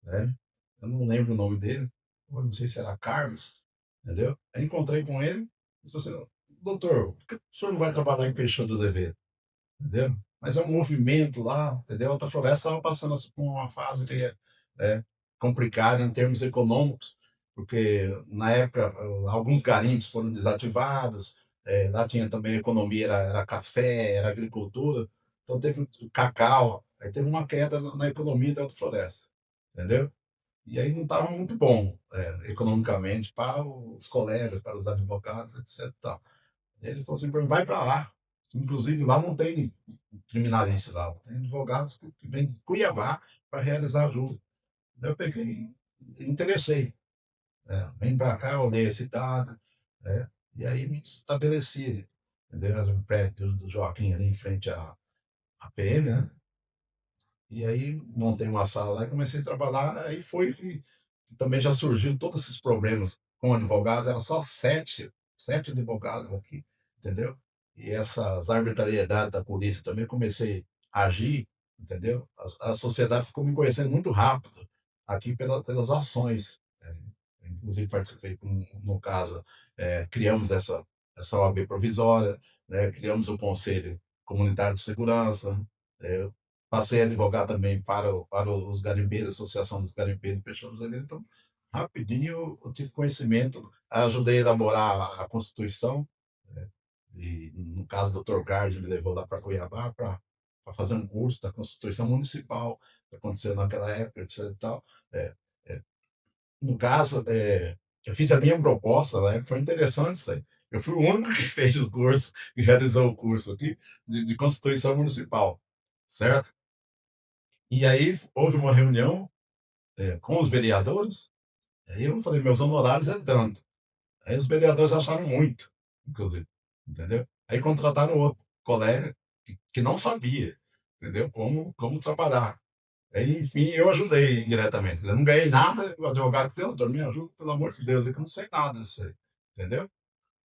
né? Eu não lembro o nome dele, eu não sei se era Carlos, entendeu? Aí encontrei com ele e disse assim, doutor, por que o senhor não vai trabalhar em Peixoto do Azevedo? Entendeu? Mas é um movimento lá, entendeu? A Alta Floresta estava passando assim, por uma fase que complicada em termos econômicos, porque na época alguns garimpos foram desativados, lá tinha também economia, era café, era agricultura, então teve o cacau, aí teve uma queda na economia da Alta Floresta, entendeu? E aí não estava muito bom economicamente para os colegas, para os advogados, etc. Tal. Ele falou assim, vai para lá. Inclusive, lá não tem criminalista lá, tem advogados que vêm de Cuiabá para realizar ajuda. Daí eu peguei e interessei. Vim para cá, olhei a cidade, né? E aí me estabeleci, entendeu? No prédio do Joaquim, ali em frente à PM, né? E aí montei uma sala lá e comecei a trabalhar. Aí foi que também já surgiu todos esses problemas com advogados, eram só sete advogados aqui, entendeu? E essas arbitrariedades da polícia também comecei a agir, entendeu? A sociedade ficou me conhecendo muito rápido aqui pelas ações. Inclusive participei, no caso, criamos essa OAB provisória, né? Criamos o Conselho Comunitário de Segurança, Eu passei a advogar também para os garimpeiros, Associação dos Garimpeiros e Peixadores da Vida, então, rapidinho eu tive conhecimento, ajudei a elaborar a Constituição, né, e no caso o doutor Gard me levou lá para Cuiabá para fazer um curso da Constituição Municipal, que aconteceu naquela época, etc e tal. É, é, no caso, eu fiz a minha proposta, né, foi interessante isso aí. Eu fui o único que fez o curso, que realizou o curso aqui de Constituição Municipal, certo? E aí houve uma reunião com os vereadores, aí eu falei, meus honorários é tanto. Aí os vereadores acharam muito, inclusive, entendeu? Aí contrataram outro colega que não sabia, entendeu? Como trabalhar. Aí, enfim, eu ajudei indiretamente. Eu não ganhei nada, o advogado falou, doutor, me ajuda, pelo amor de Deus, é que eu não sei nada disso aí, entendeu?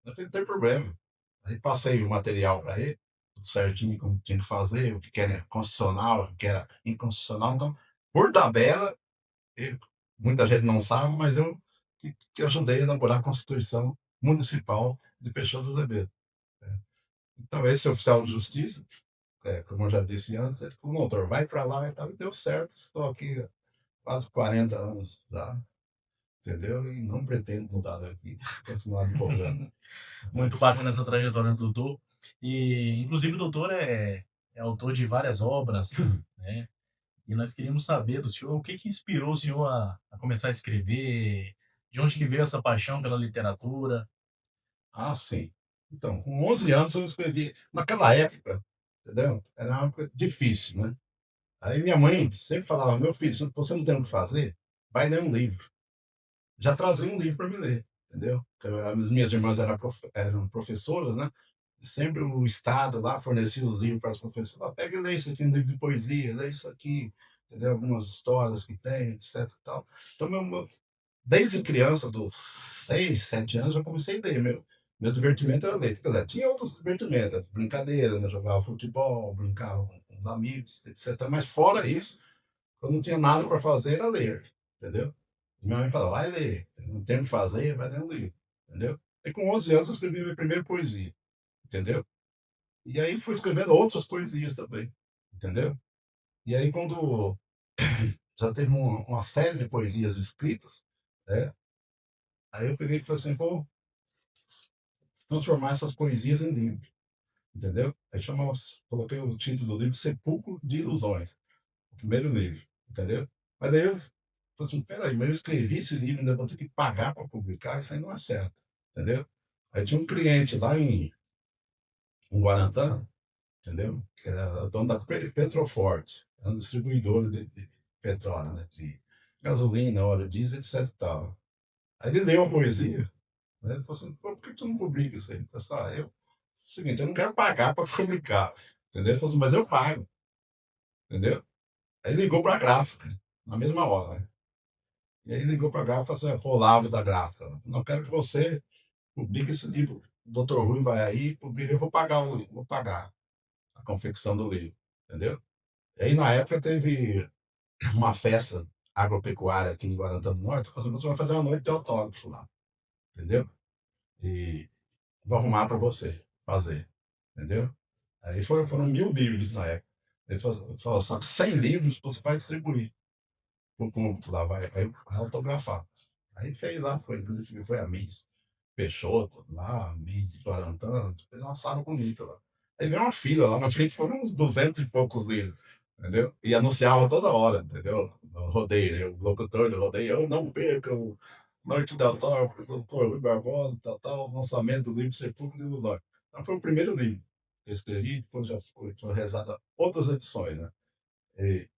Eu falei, não tem problema. Aí passei o material para ele, tudo certinho, como tinha que fazer, o que era constitucional, o que era inconstitucional. Então, por tabela, muita gente não sabe, mas eu que ajudei a elaborar a Constituição Municipal de Peixoto do Azevedo. Então, esse oficial de justiça, como eu já disse antes, ele falou, doutor, vai para lá e tal, e deu certo, estou aqui há quase 40 anos já, entendeu? E não pretendo mudar daqui, continuar advogando. Muito bacana essa trajetória do doutor. E, inclusive, o doutor é autor de várias obras, né? E nós queríamos saber do senhor o que inspirou o senhor a começar a escrever, de onde que veio essa paixão pela literatura. Ah, sim. Então, com 11 anos eu escrevi. Naquela época, entendeu? Era uma época difícil, né? Aí minha mãe sempre falava, meu filho, se você não tem o que fazer, vai ler um livro. Já trazia um livro para me ler, entendeu? As minhas irmãs eram professoras, né? E sempre o Estado lá fornecia os livros para as professoras. Ah, pega e lê isso aqui, um livro de poesia, lê isso aqui, entendeu? Algumas histórias que tem, etc e tal. Então, desde criança, dos 6, 7 anos, eu comecei a ler. Meu divertimento era ler. Quer dizer, tinha outros divertimentos, brincadeira, né? Jogava futebol, brincava com os amigos, etc. Mas fora isso, eu não tinha nada para fazer, era ler, entendeu? E minha mãe falava, vai ler, não tem o que fazer, vai ler um livro, entendeu? E com 11 anos eu escrevi minha primeira poesia, entendeu? E aí fui escrevendo outras poesias também, entendeu? E aí quando já teve uma série de poesias escritas, né? Aí eu peguei e falei assim, vou transformar essas poesias em livro, entendeu? Aí coloquei o título do livro Sepulcro de Ilusões, o primeiro livro, entendeu? Mas daí eu falei assim, peraí, mas eu escrevi esse livro, ainda vou ter que pagar para publicar, isso aí não é certo, entendeu? Aí tinha um cliente lá em Guarantã, entendeu? Que era dono da Petroforte, era um distribuidor de petróleo, né? De gasolina, óleo diesel, etc e tal. Aí ele leu a poesia, né? Ele falou assim, pô, por que tu não publica isso aí? Eu falei assim, seguinte, eu não quero pagar para publicar, entendeu? Ele falou assim, mas eu pago, entendeu? Aí ligou para a gráfica, na mesma hora, né? E aí ligou para a gráfica e falou assim, pô, Olavo da gráfica, não quero que você publique esse livro. O doutor Rui vai aí, publica, eu vou pagar a confecção do livro, entendeu? E aí, na época, teve uma festa agropecuária aqui em Guarantã do Norte, falou assim, você vai fazer uma noite de autógrafo lá, entendeu? E vou arrumar para você fazer, entendeu? Aí foram 1000 livros na época. Ele falou, só que 100 livros você vai distribuir para o público lá, vai autografar. Aí fez lá, inclusive foi a Miss Peixoto, lá, Miss Guarantã, fez uma sala bonita lá. Aí veio uma fila lá na frente, foram uns 200 e poucos livros, entendeu? E anunciava toda hora, entendeu? No rodeio, né? O locutor do rodeio, eu não perca o Noite de Autógrafo, doutor Rui Barbosa, tal, lançamento do livro Sepulcro de Ilusões. Então foi o primeiro livro que eu escrevi, depois já foi rezada outras edições, né? E,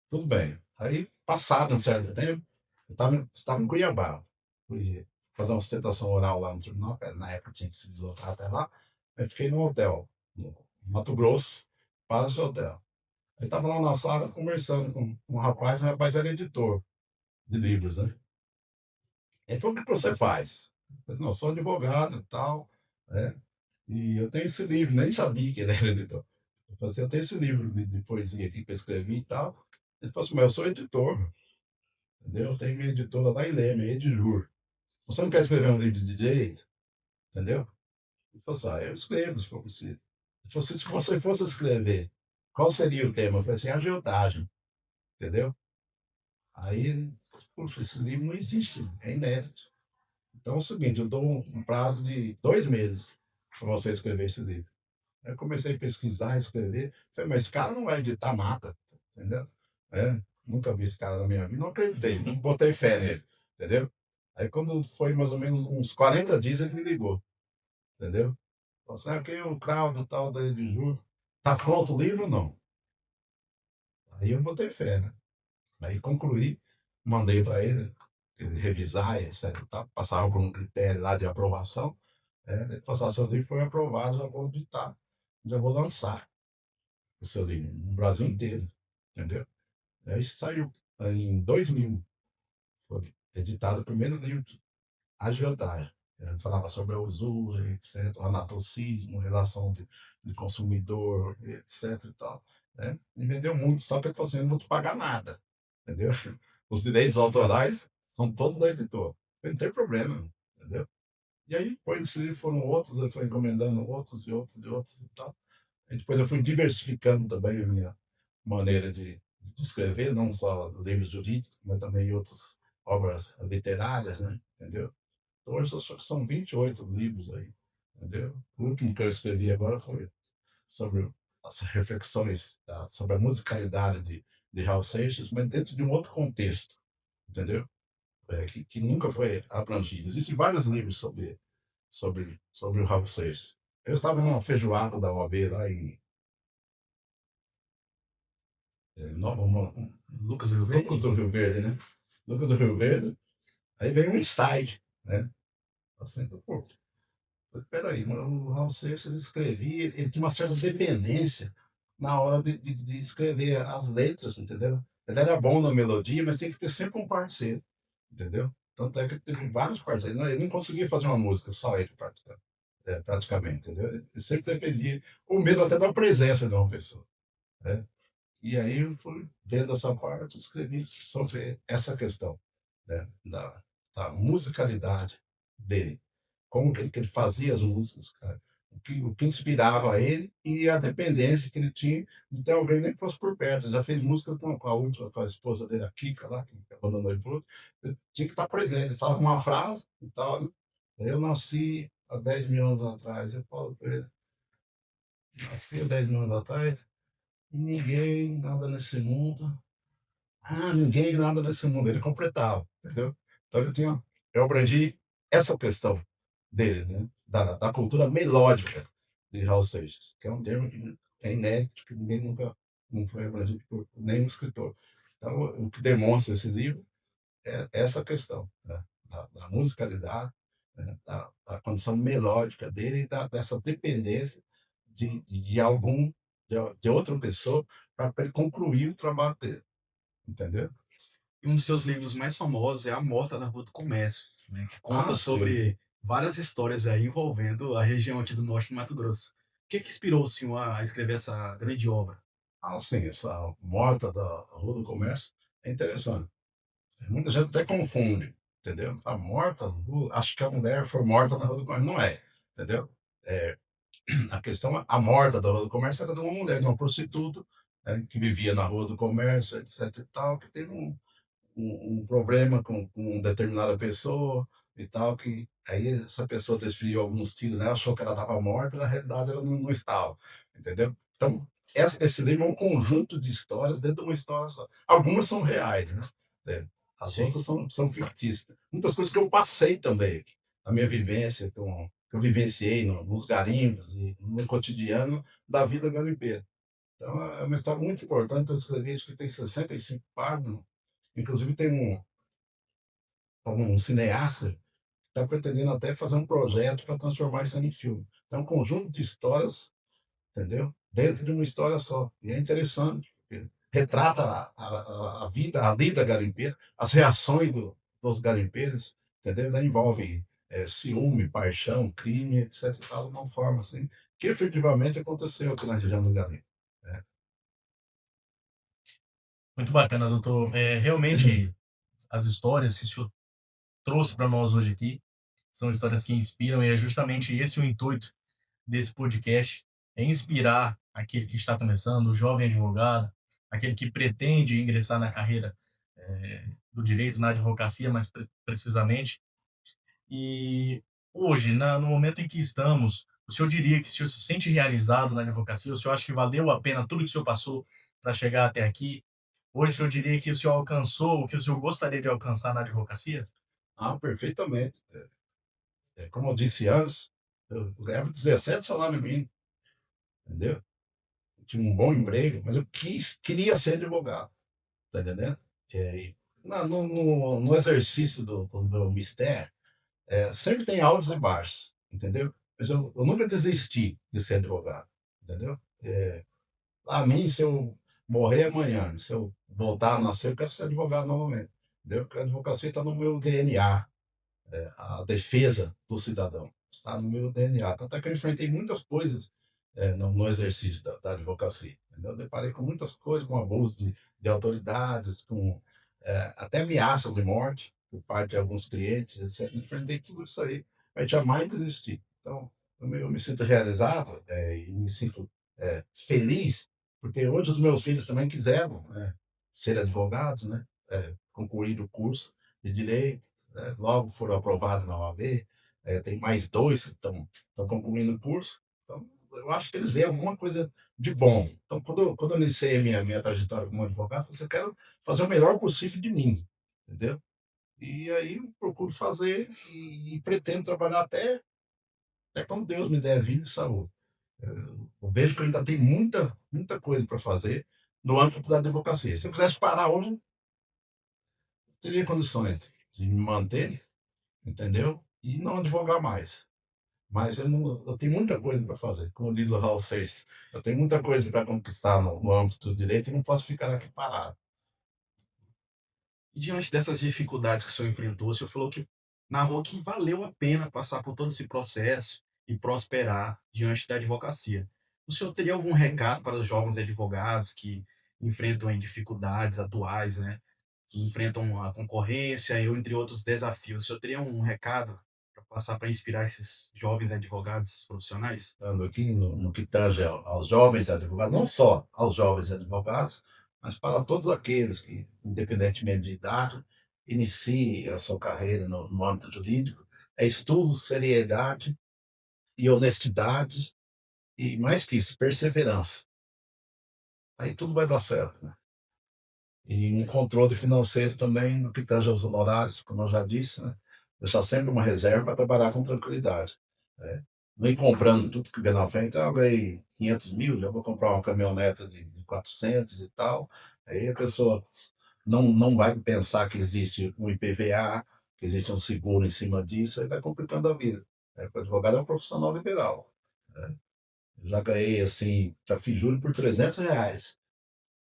tudo bem. Aí, passado um certo tempo, estava em Cuiabá. Fui fazer uma sustentação oral lá no tribunal, na época tinha que se deslocar até lá. Aí fiquei no hotel, no Mato Grosso, para esse hotel. Aí estava lá na sala conversando com um rapaz, o rapaz era editor de livros, né? Ele falou, o que você faz? Eu falei, não, eu sou advogado e tal, né? E eu tenho esse livro, nem sabia que ele era editor. Eu falei assim, eu tenho esse livro de poesia aqui que eu escrevi e tal. Ele falou assim, mas eu sou editor, entendeu? Eu tenho minha editora lá em Leme, Edjur. Você não quer escrever um livro de direito? Entendeu? Ele falou assim, eu escrevo se for preciso. Ele falou assim, se você fosse escrever qual seria o tema? Eu falei assim, agiotagem, entendeu? Aí, puxa, esse livro não existe, é inédito. Então é o seguinte, eu dou um prazo de 2 meses para você escrever esse livro. Aí eu comecei a pesquisar, escrever. Falei, mas esse cara não vai editar nada, entendeu? É, nunca vi esse cara na minha vida, não acreditei, não botei fé nele, entendeu? Aí quando foi mais ou menos uns 40 dias, ele me ligou, entendeu? Falou assim, aqui é o Cláudio, tal, daí de julho. Tá pronto o livro ou não? Aí eu botei fé, né? Aí concluí, mandei para ele revisar, etc. Tá? Passava por um critério lá de aprovação. Ele falou assim, seu livro foi aprovado, já vou editar, já vou lançar o seu livro no Brasil inteiro, entendeu? Aí saiu em 2000, foi editado o primeiro livro de agiotagem. Ele falava sobre a usura, etc., o anatocismo, relação de consumidor, etc. E tal. Né? E vendeu muito, só que ele falou assim: eu não vou te pagar nada, entendeu? Os direitos autorais são todos da editora. Não tem problema, entendeu? E aí, depois desse livro foram outros, eu fui encomendando outros e outros e outros e tal. E depois eu fui diversificando também a minha maneira de escrever, não só livros jurídicos, mas também outras obras literárias, né? Entendeu? Então, hoje são 28 livros aí, entendeu? O último que eu escrevi agora foi sobre as reflexões sobre a musicalidade de Raul Seixas, mas dentro de um outro contexto, entendeu? Que nunca foi abrangido. Existem vários livros sobre o Raul Seixas. Eu estava numa feijoada da OAB lá em Nova Lucas Rio Verde? Lucas do Rio Verde, né? Lucas do Rio Verde. Aí veio um insight, né? Assim, pô, peraí, mas o Raul Seixas ele escrevia, ele tinha uma certa dependência na hora de escrever as letras, entendeu? Ele era bom na melodia, mas tinha que ter sempre um parceiro, entendeu? Tanto é que teve vários parceiros. Ele não conseguia fazer uma música, só ele praticamente, entendeu? Ele sempre dependia, ou mesmo até da presença de uma pessoa, né? E aí eu fui vendo essa parte, escrevi sobre essa questão, né, da musicalidade dele, como que ele fazia as músicas, cara, o que inspirava ele e a dependência que ele tinha de ter alguém nem que fosse por perto. Ele já fez música com a última, com a esposa dele, a Kika, lá, que abandonou ele por outro. Ele tinha que estar presente. Ele falava uma frase e tal. Né? Eu nasci há 10 mil anos atrás. Eu falo para ele, nasci há 10 mil anos atrás, ninguém, nada nesse mundo. Ah, ninguém, nada nesse mundo. Ele completava, entendeu? Então eu aprendi essa questão dele, né? Da cultura melódica de Raul Seixas, que é um termo que é inédito, que ninguém nunca não foi abrangido por nenhum escritor. Então, o que demonstra esse livro é essa questão, né? Da musicalidade, né? Da condição melódica dele e dessa dependência de algum, de outra pessoa para ele concluir o trabalho dele, entendeu? E um dos seus livros mais famosos é A Morta na Rua do Comércio, né, que conta Ah, sim. sobre várias histórias aí envolvendo a região aqui do norte do Mato Grosso. O que inspirou o senhor a escrever essa grande obra? Ah, sim, essa morta da Rua do Comércio é interessante. Muita gente até confunde, entendeu? A morta, acho que a mulher foi morta na Rua do Comércio. Não é, entendeu? É, a questão, a morta da Rua do Comércio era de uma mulher, de uma prostituta, né, que vivia na Rua do Comércio, etc e tal, que teve um problema com determinada pessoa e tal, que aí essa pessoa desferiu alguns tiros, né, achou que ela estava morta, na realidade ela não estava, entendeu? Então, esse livro é um conjunto de histórias dentro de uma história só. Algumas são reais, né? É, as Sim. outras são fictícias. Muitas coisas que eu passei também, a minha vivência, que eu vivenciei nos garimpos e no cotidiano da vida garimpeira. Então, é uma história muito importante. Eu escrevi, acho que tem 65 páginas. Inclusive, tem um cineasta que está pretendendo até fazer um projeto para transformar isso em filme. Então, é um conjunto de histórias, entendeu? Dentro de uma história só. E é interessante, porque retrata a vida, a lida garimpeira, as reações dos garimpeiros, entendeu? Ela envolve ciúme, paixão, crime, etc. E tal, de uma forma assim, que efetivamente aconteceu aqui na região do garimpo. Né? Muito bacana, doutor. Realmente, as histórias que o senhor trouxe para nós hoje aqui são histórias que inspiram, e é justamente esse o intuito desse podcast, é inspirar aquele que está começando, o jovem advogado, aquele que pretende ingressar na carreira do direito, na advocacia mais precisamente. E hoje, no momento em que estamos, o senhor diria que o senhor se sente realizado na advocacia? O senhor acha que valeu a pena tudo que o senhor passou para chegar até aqui? Hoje o senhor diria que o senhor alcançou o que o senhor gostaria de alcançar na advocacia? Ah, perfeitamente. Como eu disse antes, eu ganhava 17 salários mínimos, entendeu? Eu tinha um bom emprego, mas eu queria ser advogado, tá entendendo? E no exercício do meu mistério, sempre tem altos e baixos, entendeu? Mas eu nunca desisti de ser advogado, entendeu? A mim, se eu morrer amanhã, se eu voltar a nascer, eu quero ser advogado novamente, entendeu? Porque a advocacia está no meu DNA, a defesa do cidadão. Está no meu DNA. Tanto é que eu enfrentei muitas coisas no exercício da advocacia. Entendeu? Eu deparei com muitas coisas, com abuso de autoridades, com até ameaça de morte por parte de alguns clientes, etc. Enfrentei tudo isso aí, mas jamais desisti. Então, eu me sinto realizado e me sinto feliz, porque hoje os meus filhos também quiseram ser advogados, né? Concluir o curso de direito, né? Logo foram aprovados na OAB, tem mais dois que estão concluindo o curso. Então, eu acho que eles veem alguma coisa de bom. Então, quando eu iniciei minha trajetória como advogado, eu falei, eu quero fazer o melhor possível de mim, entendeu? E aí eu procuro fazer e pretendo trabalhar até quando Deus me der vida e saúde. Eu vejo que eu ainda tem muita coisa para fazer no âmbito da advocacia. Se eu quisesse parar hoje, eu teria condições de me manter, entendeu? E não advogar mais. Mas eu tenho muita coisa para fazer, como diz o Raul Seixas. Eu tenho muita coisa para conquistar no âmbito do direito e não posso ficar aqui parado. E diante dessas dificuldades que o senhor enfrentou, o senhor falou que narrou que valeu a pena passar por todo esse processo e prosperar diante da advocacia. O senhor teria algum recado para os jovens advogados que enfrentam aí dificuldades atuais, né? Que enfrentam a concorrência e entre outros desafios? O senhor teria um recado para passar para inspirar esses jovens advogados, esses profissionais? Falando aqui no que tange aos jovens advogados, não só aos jovens advogados, mas para todos aqueles que, independentemente de idade, iniciem a sua carreira no âmbito jurídico, é estudo, seriedade e honestidade e, mais que isso, perseverança. Aí tudo vai dar certo, né? E um controle financeiro também no que tange aos honorários, como eu já disse, né? Deixar sempre uma reserva para trabalhar com tranquilidade, né? Não ir comprando tudo que vem na frente. Ah, eu ganhei 500 mil, já vou comprar uma caminhoneta de 400 e tal. Aí a pessoa não vai pensar que existe um IPVA, que existe um seguro em cima disso, aí vai complicando a vida. O advogado é um profissional liberal, né? Eu já ganhei, assim, já fiz júri por R$ 300.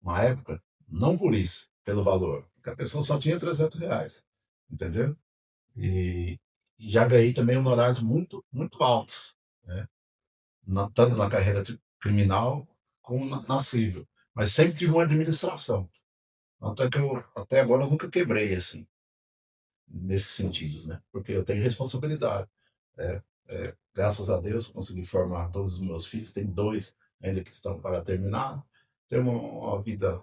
Uma época, não por isso, pelo valor, porque a pessoa só tinha R$ 300, entendeu? E, e já ganhei também honorários muito altos, né? Tanto na carreira criminal como na civil, mas sempre tive uma administração. Até que até agora eu nunca quebrei assim, nesses sentidos, né? Porque eu tenho responsabilidade. Graças a Deus, eu consegui formar todos os meus filhos, tem dois ainda que estão para terminar. Ter uma vida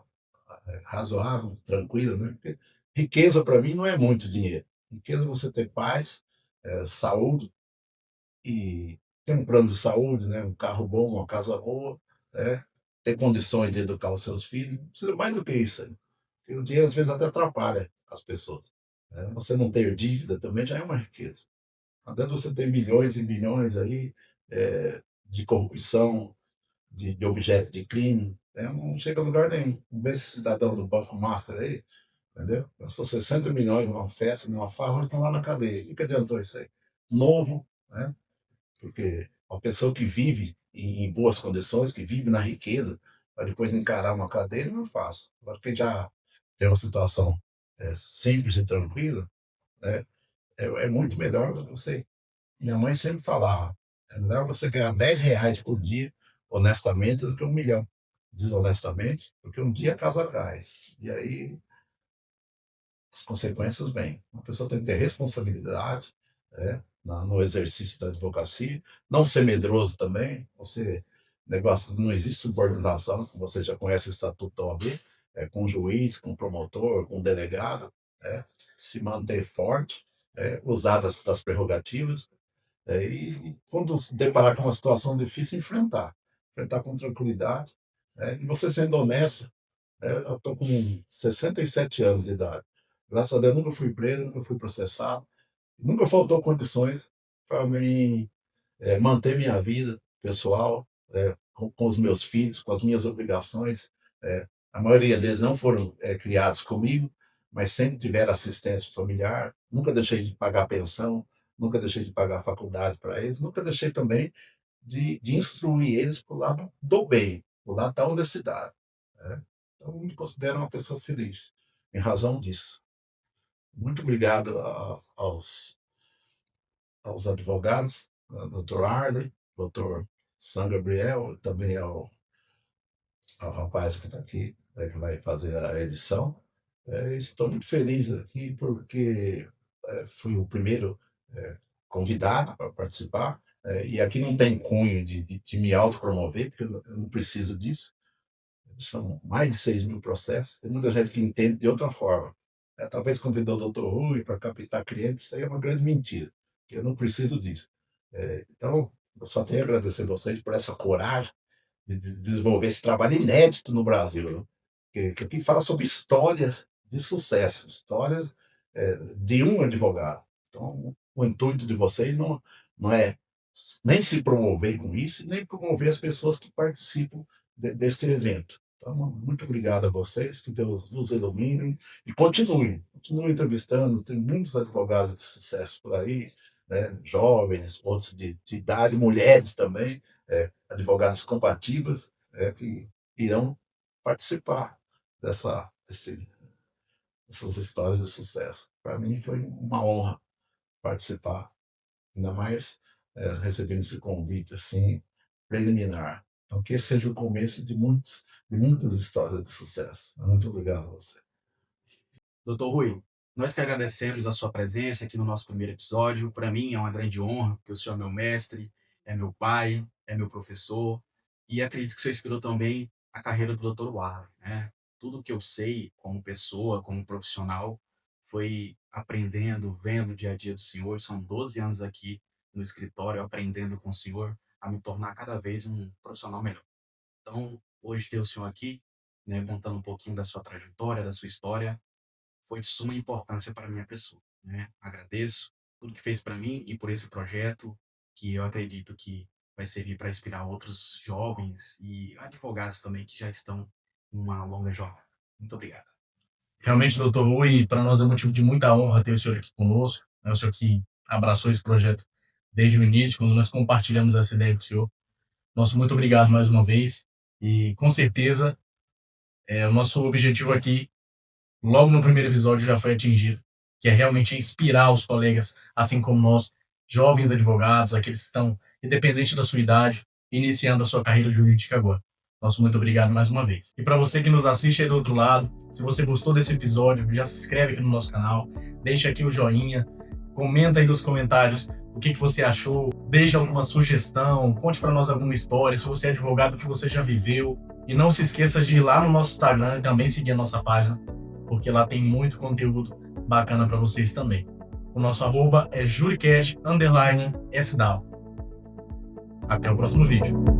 razoável, tranquila, né? Porque riqueza para mim não é muito dinheiro. Riqueza é você ter paz, saúde e ter um plano de saúde, né? Um carro bom, uma casa boa, né? Ter condições de educar os seus filhos. Não precisa mais do que isso aí. Porque o dinheiro às vezes até atrapalha as pessoas, né? Você não ter dívida também já é uma riqueza. Não adianta você ter milhões e milhões aí de corrupção, de objeto de crime, né? Não chega a lugar nenhum. Vê esse cidadão do Banco Master aí, entendeu? Gastou 60 milhões numa festa, numa farra, estão lá na cadeia. O que adiantou isso aí? Novo, né? Porque uma pessoa que vive em boas condições, que vive na riqueza, para depois encarar uma cadeia, não é fácil. Agora, quem já tem uma situação simples e tranquila, né? É muito melhor você. Minha mãe sempre falava: é melhor você ganhar R$ 10 por dia, honestamente, do que 1 milhão, desonestamente, porque um dia a casa cai. E aí as consequências vêm. A pessoa tem que ter responsabilidade, no exercício da advocacia, não ser medroso também, você negócio não existe subordinação, você já conhece o Estatuto da OAB, com o juiz, com o promotor, com o delegado, se manter forte, usar das prerrogativas, e quando se deparar com uma situação difícil, enfrentar com tranquilidade, e você sendo honesto. Eu estou com 67 anos de idade. Graças a Deus, nunca fui preso, nunca fui processado, nunca faltou condições para mim manter minha vida pessoal, com os meus filhos, com as minhas obrigações. A maioria deles não foram criados comigo, mas sempre tiveram assistência familiar. Nunca deixei de pagar pensão, nunca deixei de pagar faculdade para eles, nunca deixei também de instruir eles para o lado do bem, para o lado da honestidade. Então, eu me considero uma pessoa feliz, em razão disso. Muito obrigado aos advogados, ao Dr. Arley, Dr. San Gabriel, também ao rapaz que está aqui, que vai fazer a edição. Estou muito feliz aqui porque fui o primeiro convidado para participar, e aqui não tem cunho de me autopromover, porque eu não preciso disso. São mais de 6.000 processos. Tem muita gente que entende de outra forma. Talvez convidou o doutor Rui para captar clientes, isso aí é uma grande mentira, que eu não preciso disso. Então, eu só tenho a agradecer a vocês por essa coragem de desenvolver esse trabalho inédito no Brasil, né? Que aqui fala sobre histórias de sucesso, histórias de um advogado. Então, o intuito de vocês não é nem se promover com isso, nem promover as pessoas que participam deste evento. Então, muito obrigado a vocês, que Deus vos ilumine e continuem entrevistando. Tem muitos advogados de sucesso por aí, né? Jovens, outros de idade, mulheres também, advogadas compatíveis, que irão participar dessas histórias de sucesso. Para mim foi uma honra participar, ainda mais recebendo esse convite assim, preliminar. Então, que esse seja o começo de muitas histórias de sucesso. Muito obrigado a você. Doutor Rui, nós que agradecemos a sua presença aqui no nosso primeiro episódio. Para mim é uma grande honra, porque o senhor é meu mestre, é meu pai, é meu professor, e acredito que o senhor inspirou também a carreira do Dr. Warley, né? Tudo que eu sei como pessoa, como profissional, foi aprendendo, vendo o dia a dia do senhor. São 12 anos aqui no escritório, aprendendo com o senhor a me tornar cada vez um profissional melhor. Então, hoje ter o senhor aqui, né, contando um pouquinho da sua trajetória, da sua história, foi de suma importância para a minha pessoa, né? Agradeço tudo que fez para mim e por esse projeto, que eu acredito que vai servir para inspirar outros jovens e advogados também que já estão em uma longa jornada. Muito obrigado. Realmente, doutor Rui, para nós é motivo de muita honra ter o senhor aqui conosco, né? O senhor que abraçou esse projeto desde o início, quando nós compartilhamos essa ideia com o senhor. Nosso muito obrigado mais uma vez, e com certeza o nosso objetivo aqui, logo no primeiro episódio, já foi atingido, que é realmente inspirar os colegas, assim como nós, jovens advogados, aqueles que estão, independente da sua idade, iniciando a sua carreira jurídica agora. Nosso muito obrigado mais uma vez. E para você que nos assiste aí do outro lado, se você gostou desse episódio, já se inscreve aqui no nosso canal, deixa aqui o joinha, comenta aí nos comentários o que você achou, deixa alguma sugestão, conte para nós alguma história, se você é advogado, o que você já viveu. E não se esqueça de ir lá no nosso Instagram e também seguir a nossa página, porque lá tem muito conteúdo bacana para vocês também. O nosso _é juricast_sdal. Até o próximo vídeo.